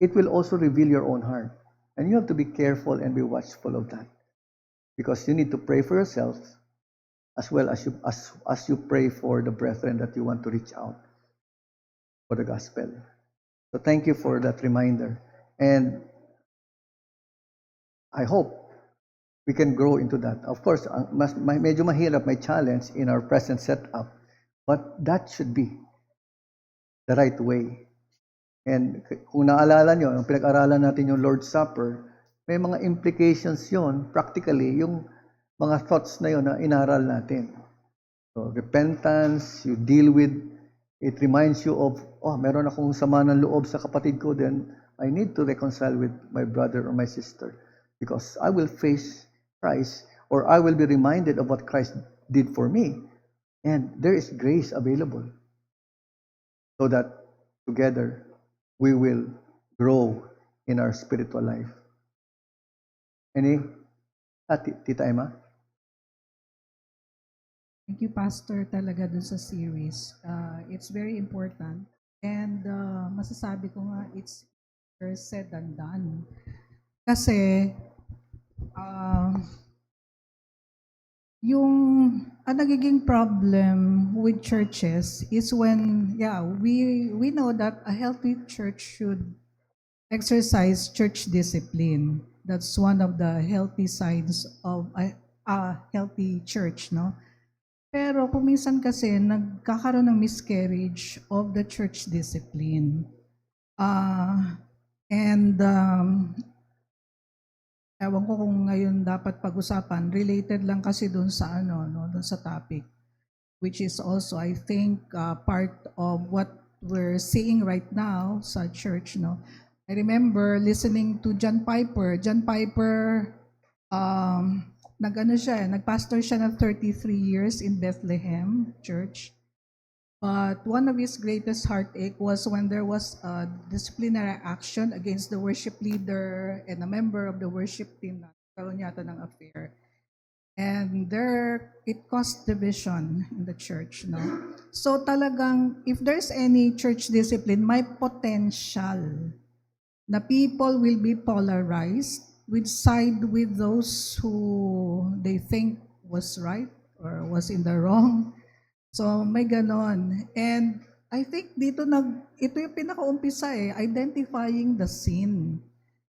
S1: It will also reveal your own heart. And you have to be careful and be watchful of that. Because you need to pray for yourself as well as you pray for the brethren that you want to reach out for the gospel. So thank you for that reminder. And I hope we can grow into that. Of course, medyo mahirap, may challenge in our present setup. But that should be the right way. And kung naalala nyo, yung pinag-aralan natin yung Lord's Supper, may mga implications yon practically, yung mga thoughts na yon na inaral natin. So, repentance, you deal with, it reminds you of, meron akong sama ng loob sa kapatid ko, then I need to reconcile with my brother or my sister because I will face Christ, or I will be reminded of what Christ did for me. And there is grace available so that together we will grow in our spiritual life. Tita Emma?
S3: Thank you, Pastor, talaga dun sa series. It's very important. And masasabi ko nga, it's easier said than done. Kasi, ang nagiging problem with churches is when, we know that a healthy church should exercise church discipline. That's one of the healthy signs of a healthy church, no? Pero kung minsan kasi nagkakaroon ng miscarriage of the church discipline. Ewan ko kung ngayon dapat pag-usapan, related lang kasi dun sa dun sa topic, which is also, I think, part of what we're seeing right now sa church, no? I remember listening to John Piper. John Piper, nagpastor siya na 33 years in Bethlehem Church. But one of his greatest heartache was when there was a disciplinary action against the worship leader and a member of the worship team na nagkaroon yata ng affair. And it caused division in the church, no? So talagang, if there's any church discipline, may potential na people will be polarized, will side with those who they think was right or was in the wrong. So may ganon. And I think ito yung pinakaumpisa identifying the sin.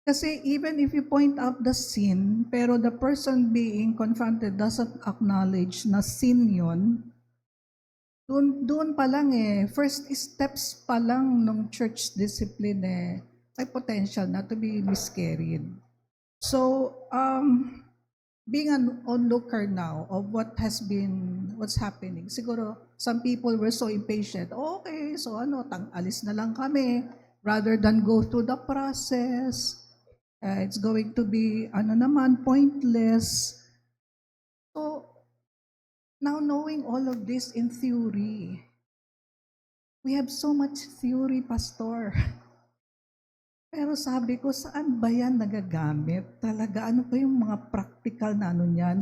S3: Kasi even if you point out the sin, pero the person being confronted doesn't acknowledge na sin yun, doon pa lang first steps pa lang ng church discipline may potential na to be miscarried. So, being an onlooker now of what's happening, siguro some people were so impatient. Okay, so alis na lang kami rather than go through the process. It's going to be pointless. So, now knowing all of this in theory, we have so much theory, Pastor. Pero sabi ko, saan ba yan nagagamit? Talaga, ano ba yung mga practical na niyan?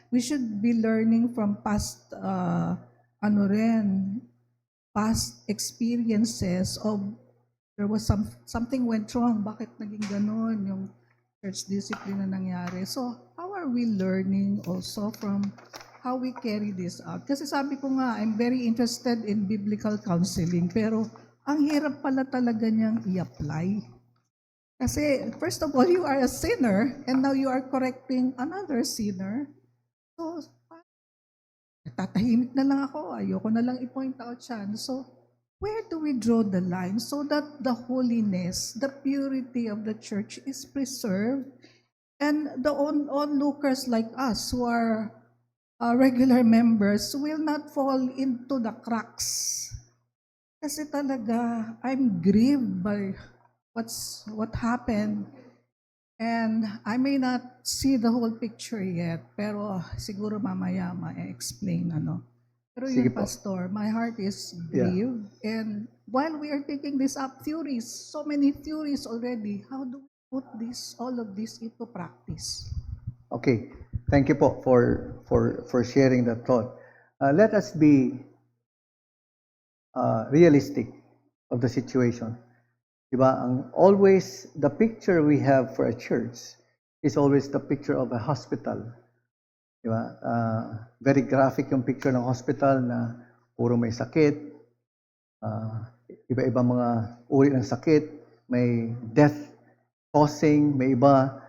S3: We should be learning from past experiences of there was something went wrong. Bakit naging ganun yung church discipline na nangyari? So, how are are we learning also from how we carry this out? Kasi sabi ko nga, I'm very interested in biblical counseling, pero ang hirap pala talaga niyang i-apply. Kasi first of all, you are a sinner, and now you are correcting another sinner. So, tatahimik na lang ako, ayoko na lang i-point out siya. So, where do we draw the line so that the holiness, the purity of the church is preserved, and the onlookers like us who are regular members will not fall into the cracks? Kasi talaga, I'm grieved by what happened. And I may not see the whole picture yet, pero siguro mamaya ma-explain Pero
S1: Sige
S3: yun,
S1: po.
S3: Pastor, my heart is
S1: Yeah.
S3: grieved. And while we are taking this up, theories, so many theories already, how do we put all of this into practice?
S1: Okay. Thank you po for sharing that thought. Let us be realistic of the situation. Diba? Always the picture we have for a church is always the picture of a hospital. Diba? Very graphic yung picture ng hospital na puro may sakit, iba-ibang mga uri ng sakit, may death causing, may iba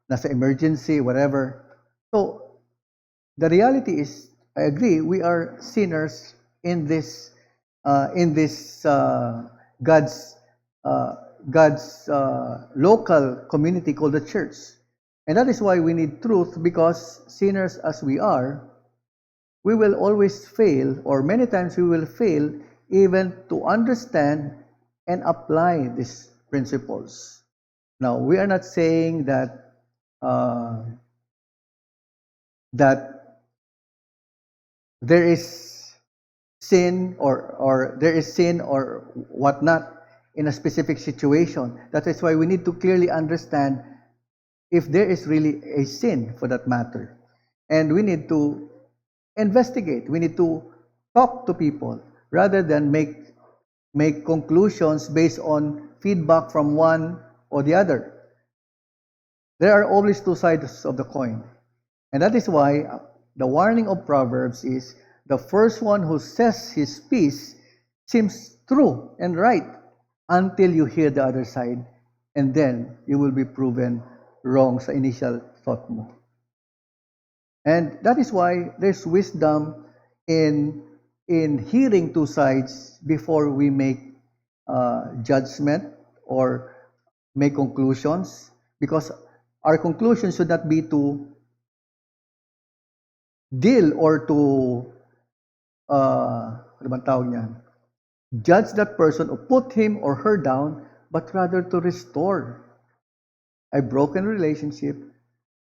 S1: nasa emergency, whatever. So, the reality is, I agree, we are sinners in this God's local community called the church. And that is why we need truth, because sinners as we are, we will always fail, or many times we will fail even to understand and apply these principles. Now, we are not saying that there is sin or there is sin or whatnot in a specific situation. That is why we need to clearly understand if there is really a sin for that matter. And we need to investigate. We need to talk to people rather than make conclusions based on feedback from one or the other. There are always two sides of the coin. And that is why the warning of Proverbs is the first one who says his piece seems true and right until you hear the other side, and then you will be proven wrong sa initial thought mo. And that is why there's wisdom in hearing two sides before we make judgment or make conclusions, because our conclusion should not be to deal or to ano bang tawag niyan? Judge that person or put him or her down, but rather to restore a broken relationship,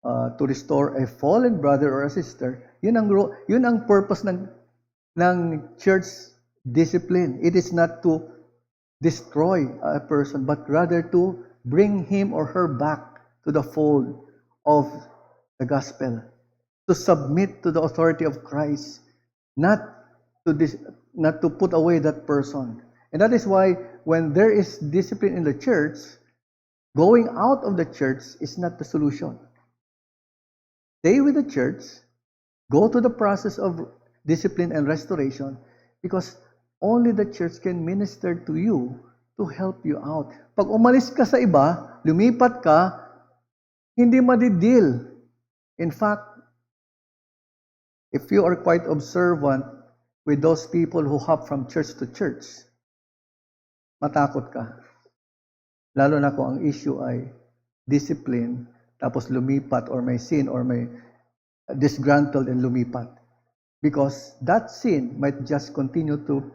S1: to restore a fallen brother or a sister. Yun ang purpose ng church discipline. It is not to destroy a person, but rather to bring him or her back to the fold of the gospel, to submit to the authority of Christ, not to put away that person. And that is why when there is discipline in the church, going out of the church is not the solution. Stay with the church, go to the process of discipline and restoration, because only the church can minister to you to help you out. Pag umalis ka sa iba, lumipat ka, hindi madideal. In fact, if you are quite observant with those people who hop from church to church, matakot ka. Lalo na kung ang issue ay discipline, tapos lumipat or may sin or may disgruntled and lumipat. Because that sin might just continue to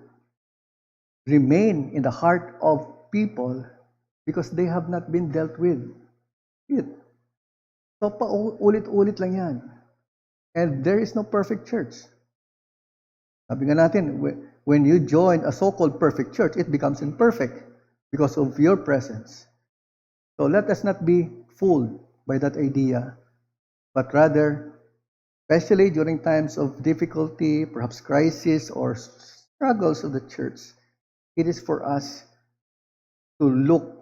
S1: remain in the heart of people because they have not been dealt with it. So paulit-ulit lang yan. And there is no perfect church. Sabi nga natin, when you join a so-called perfect church, it becomes imperfect because of your presence. So let us not be fooled by that idea, but rather, especially during times of difficulty, perhaps crisis or struggles of the church, it is for us to look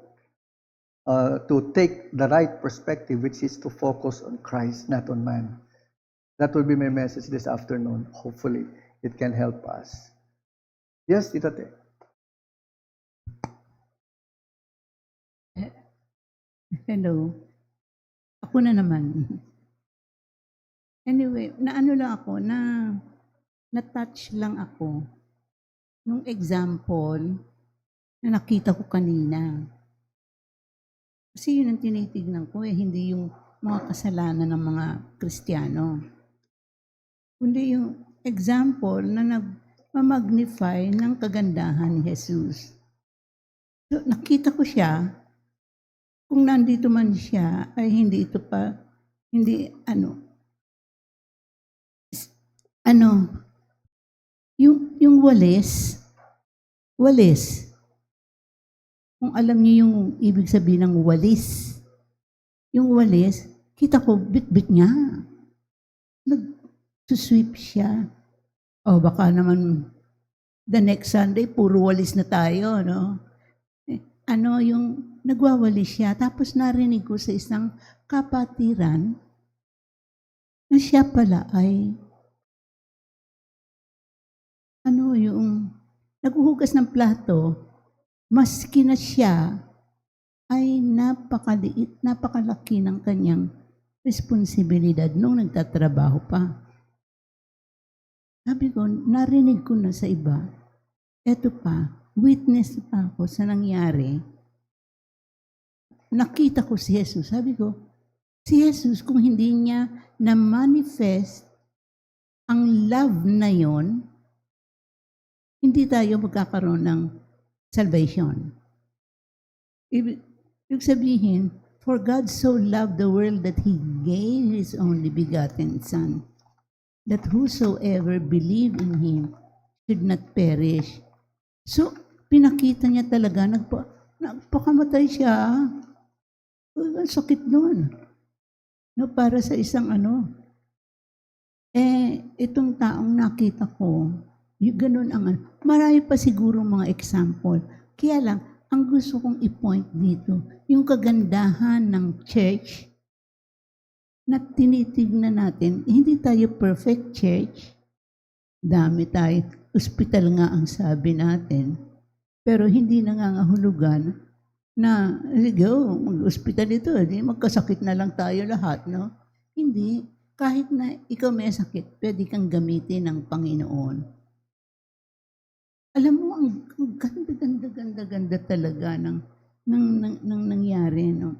S1: to take the right perspective, which is to focus on Christ, not on man. That will be my message this afternoon. Hopefully, it can help us. Yes, Tita Te.
S4: Hello. Ako na naman. Anyway, naano lang ako, na-touch lang ako nung example na nakita ko kanina. Kasi yun ang tinitignan ko hindi yung mga kasalanan ng mga Kristiyano. Kundi yung example na nagmamagnify ng kagandahan ni Jesus. So, nakita ko siya. Kung nandito man siya, ay hindi ito pa, hindi yung walis, kung alam niyo yung ibig sabihin ng walis, yung walis, kita ko, bit-bit niya. Nag-sweep siya. O baka naman, the next Sunday, puro walis na tayo, no? Yung nagwawalis siya, tapos narinig ko sa isang kapatiran na siya pala ay yung naghuhugas ng plato, maski na siya ay napakaliit, napakalaki ng kanyang responsibilidad nung nagtatrabaho pa. Sabi ko, narinig ko na sa iba, eto pa, witness pa ako sa nangyari. Nakita ko si Jesus. Sabi ko, si Jesus, kung hindi niya na-manifest ang love na yon, hindi tayo magkakaroon ng salvation. Ibig sabihin, for God so loved the world that He gave His only begotten Son, that whosoever believe in Him should not perish. So, pinakita niya talaga, nagpakamatay siya. Ang sakit nun. No, para sa isang itong taong nakita ko, yung ganun marami pa siguro mga example. Kaya lang, ang gusto kong i-point dito, yung kagandahan ng church na tinitignan natin, hindi tayo perfect church. Dami tayo. Hospital nga ang sabi natin. Pero hindi nangangahulugan na, go, mag-hospital ito, magkasakit na lang tayo lahat, no? Hindi. Kahit na ikaw may sakit, pwede kang gamitin ng Panginoon. Alam mo, ang ganda talaga ng nangyari, no?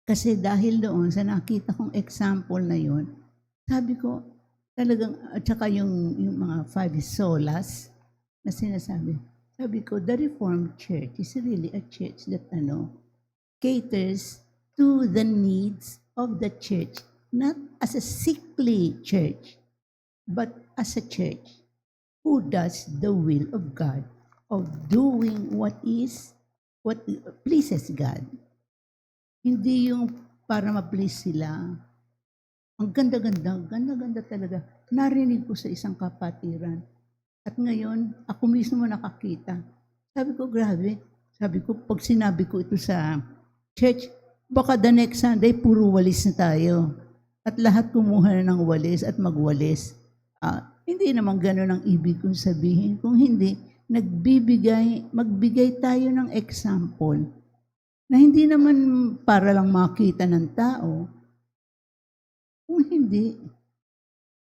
S4: Kasi dahil doon sa nakita kong example na yon, sabi ko, talagang, at saka yung mga 5 solas na sinasabi, sabi ko, the Reformed Church is really a church that caters to the needs of the church, not as a sickly church, but as a church who does the will of God, of doing what pleases God. Hindi yung para ma-please sila. Ang ganda talaga. Narinig ko sa isang kapatiran. At ngayon, ako mismo nakakita. Sabi ko, grabe. Sabi ko, pag sinabi ko ito sa church, baka the next Sunday, puro walis na tayo. At lahat kumuha na ng walis at magwalis. Hindi naman gano'n ang ibig kong sabihin. Kung hindi, magbigay tayo ng example na hindi naman para lang makita ng tao. Kung hindi,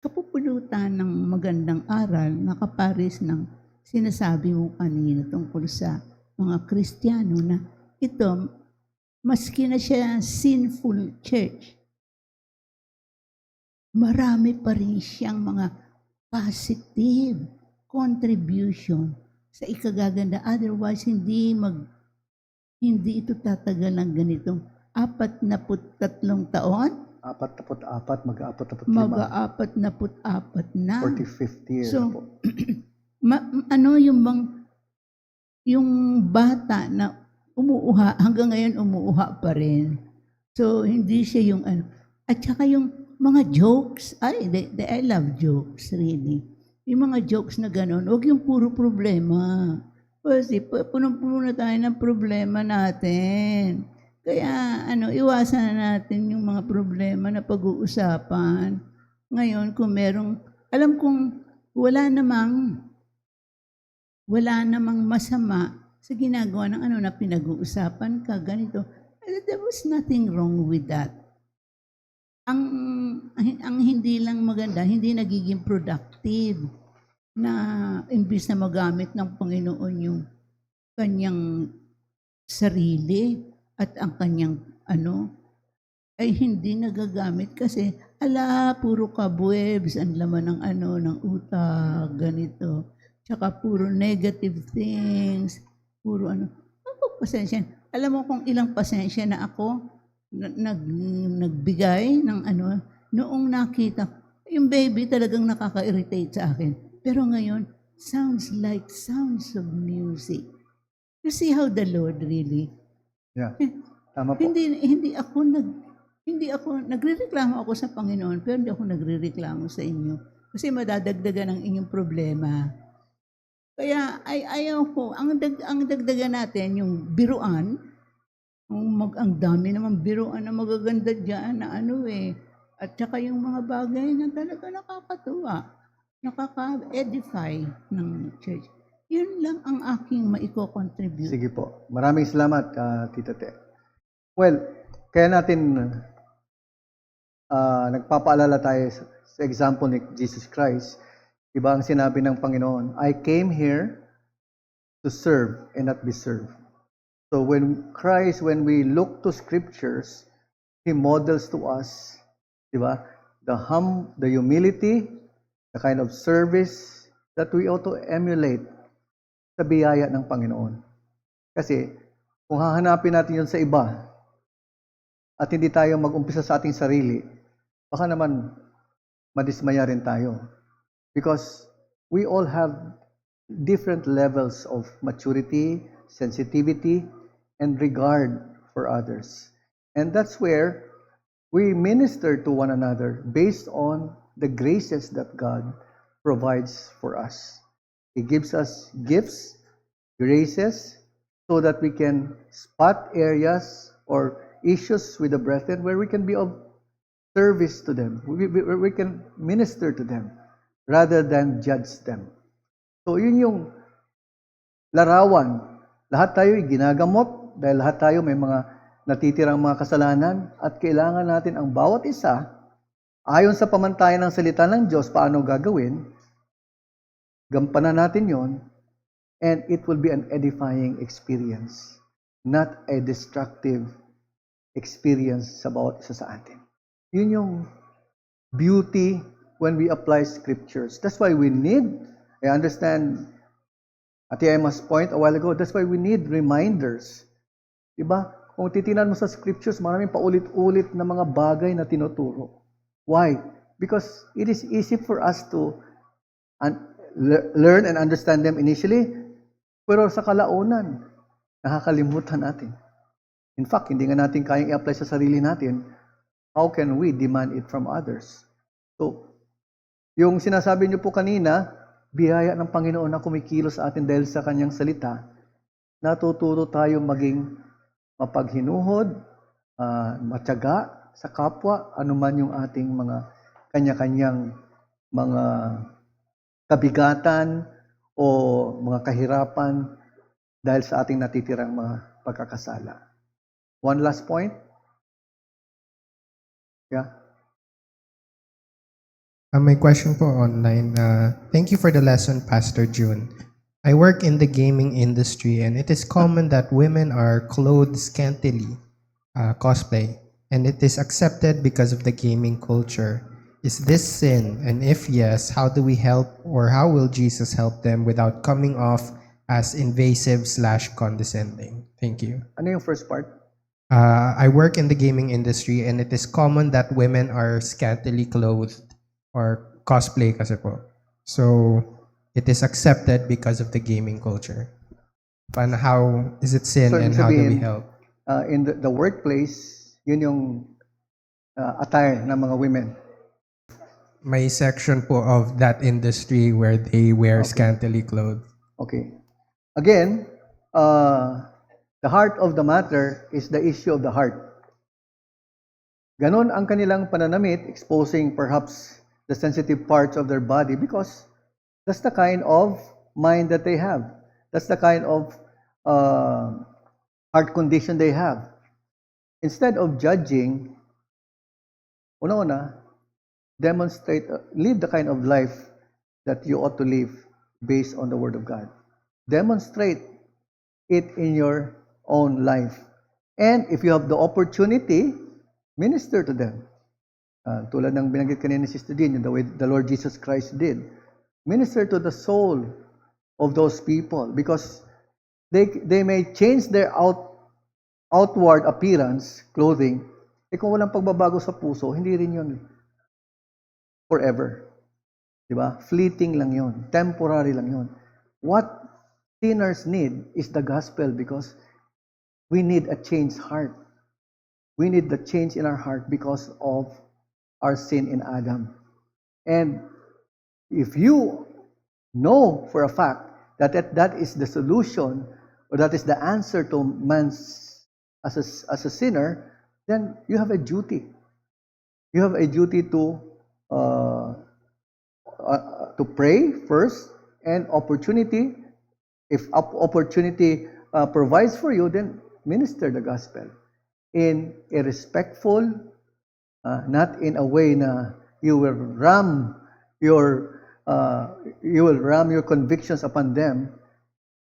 S4: kapupulutan ng magandang aral na kapares ng sinasabi mo kanina tungkol sa mga Kristiyano na ito, maski na siya sinful church, marami pa rin siyang mga positive contribution sa ikagaganda. Otherwise, hindi ito tatagal ng ganitong 43 taon.
S1: 44, mag-45.
S4: Mag-44 na.
S1: 45th year.
S4: So, yung bata na umuuha, hanggang ngayon umuuha pa rin. So, hindi siya yung At saka yung mga jokes, I love jokes, really. Yung mga jokes na gano'n, huwag yung puro problema. Kasi punong-puno na tayo ng problema natin. Kaya iwasan na natin yung mga problema na pag-uusapan. Ngayon, kung merong, alam kong wala namang masama sa ginagawa ng na pinag-uusapan ka, ganito. There was nothing wrong with that. Ang hindi lang maganda, hindi nagiging productive na imbis na magamit ng Panginoon yung kanyang sarili at ang kanyang ay hindi nagagamit kasi puro kabwebs ang laman ng ng utak, ganito. Tsaka puro negative things, puro pasensya. Alam mo kung ilang pasensya na ako nagbigay ng noong nakita yung baby talagang nakaka-irritate sa akin. Pero ngayon, sounds of music. You see how the Lord really.
S1: Yeah. Tama po.
S4: Hindi ako nagrereklamo ako sa Panginoon, pero hindi ako nagrereklamo sa inyo kasi madadagdagan ang inyong problema. Kaya ayaw ko ang dagdagan natin yung biruan. Ang dami naman biruan na magaganda diyan na at saka yung mga bagay na talaga nakakatuwa, nakaka-edify ng church. Yun lang ang aking maiko-contribute.
S1: Sige po. Maraming salamat, Tita Te. Well, kaya natin nagpapaalala tayo sa example ni Jesus Christ. Diba ang sinabi ng Panginoon, I came here to serve and not be served. So when we look to scriptures, He models to us, diba, the humility, the kind of service that we ought to emulate sa biyaya ng Panginoon. Kasi kung hahanapin natin yun sa iba at hindi tayo mag-umpisa sa ating sarili, baka naman madismaya rin tayo. Because we all have different levels of maturity, sensitivity, and regard for others. And that's where we minister to one another based on the graces that God provides for us. He gives us gifts, graces, so that we can spot areas or issues with the brethren where we can be of service to them, where we can minister to them, rather than judge them. So yun yung larawan. Lahat tayo ginagamot dahil lahat tayo may mga natitirang mga kasalanan at kailangan natin ang bawat isa ayon sa pamantayan ng salita ng Diyos paano gagawin. Gampanan natin yon, and it will be an edifying experience, not a destructive experience sa bawat isa sa atin. Yun yung beauty when we apply scriptures. That's why we need, I understand, Ate Emma's point a while ago, that's why we need reminders. Diba? Kung titinan mo sa scriptures, maraming paulit-ulit na mga bagay na tinuturo. Why? Because it is easy for us to learn and understand them initially, pero sa kalaunan, nakakalimutan natin. In fact, hindi nga natin kayang i-apply sa sarili natin. How can we demand it from others? So, yung sinasabi niyo po kanina, biyaya ng Panginoon na kumikilos sa atin dahil sa kanyang salita, natututo tayong maging mapaghinuhod, matyaga sa kapwa, anuman yung ating mga kanya-kanyang mga kabigatan o mga kahirapan dahil sa ating natitirang mga pagkakasala. One last point. Yeah.
S5: May question po online. Thank you for the lesson, Pastor June. I work in the gaming industry and it is common that women are clothed scantily, cosplay, and it is accepted because of the gaming culture. Is this sin? And if yes, how do we help, or how will Jesus help them without coming off as invasive/condescending? Thank you.
S1: Ano yung first part?
S5: I work in the gaming industry and it is common that women are scantily clothed or cosplay kasi po. So, it is accepted because of the gaming culture. But how is it sin
S1: So,
S5: and
S1: ibig
S5: how do we
S1: sabihin,
S5: help?
S1: In the workplace, yun yung attire ng mga women.
S5: May section po of that industry where they wear scantily clothed.
S1: Okay. Again, the heart of the matter is the issue of the heart. Ganon ang kanilang pananamit, exposing perhaps the sensitive parts of their body because that's the kind of mind that they have. That's the kind of heart condition they have. Instead of judging, una-una, demonstrate, live the kind of life that you ought to live based on the Word of God. Demonstrate it in your own life. And if you have the opportunity, minister to them. Tulad ng binanggit kanina ni Sister Dean, the way the Lord Jesus Christ did. Minister to the soul of those people because they may change their outward appearance, clothing. Kung walang pagbabago sa puso, hindi rin yun forever. Diba? Fleeting lang yun. Temporary lang yun. What sinners need is the gospel because we need a changed heart. We need the change in our heart because of our sin in Adam. And if you know for a fact that is the solution or that is the answer to man's as a sinner, then you have a duty. You have a duty to pray first, and opportunity. If opportunity provides for you, then minister the gospel in a respectful, not in a way na you will ram your convictions upon them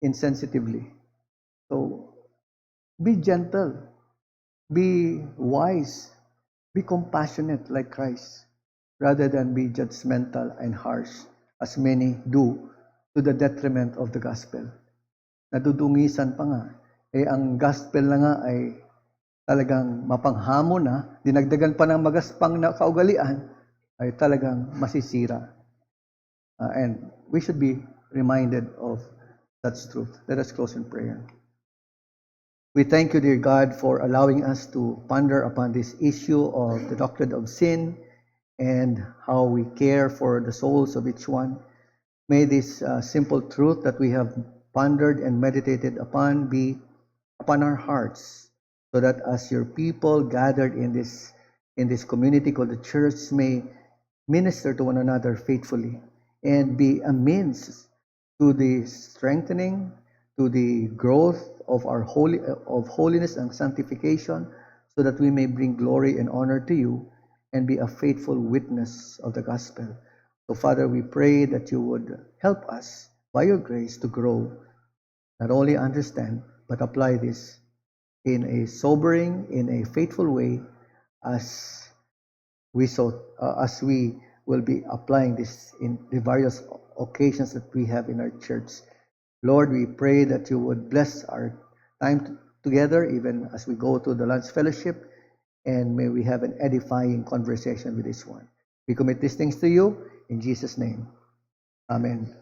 S1: insensitively. So be gentle, be wise, be compassionate like Christ, rather than be judgmental and harsh as many do to the detriment of the gospel. Nadudungisan pa nga. Ang gospel na nga ay talagang mapanghamon na, dinagdagan pa ng magaspang na kaugalian, ay talagang masisira. And we should be reminded of such truth. Let us close in prayer. We thank you, dear God, for allowing us to ponder upon this issue of the doctrine of sin and how we care for the souls of each one. May this simple truth that we have pondered and meditated upon be upon our hearts, so that as your people gathered in this community called the church may minister to one another faithfully and be a means to the strengthening, to the growth of our holiness and sanctification, so that we may bring glory and honor to you and be a faithful witness of the gospel. So, Father, we pray that you would help us by your grace to grow, not only understand, but apply this in a sobering, in a faithful way, as we will be applying this in the various occasions that we have in our church. Lord, we pray that you would bless our time together, even as we go to the lunch fellowship, and may we have an edifying conversation with this one. We commit these things to you in Jesus' name. Amen.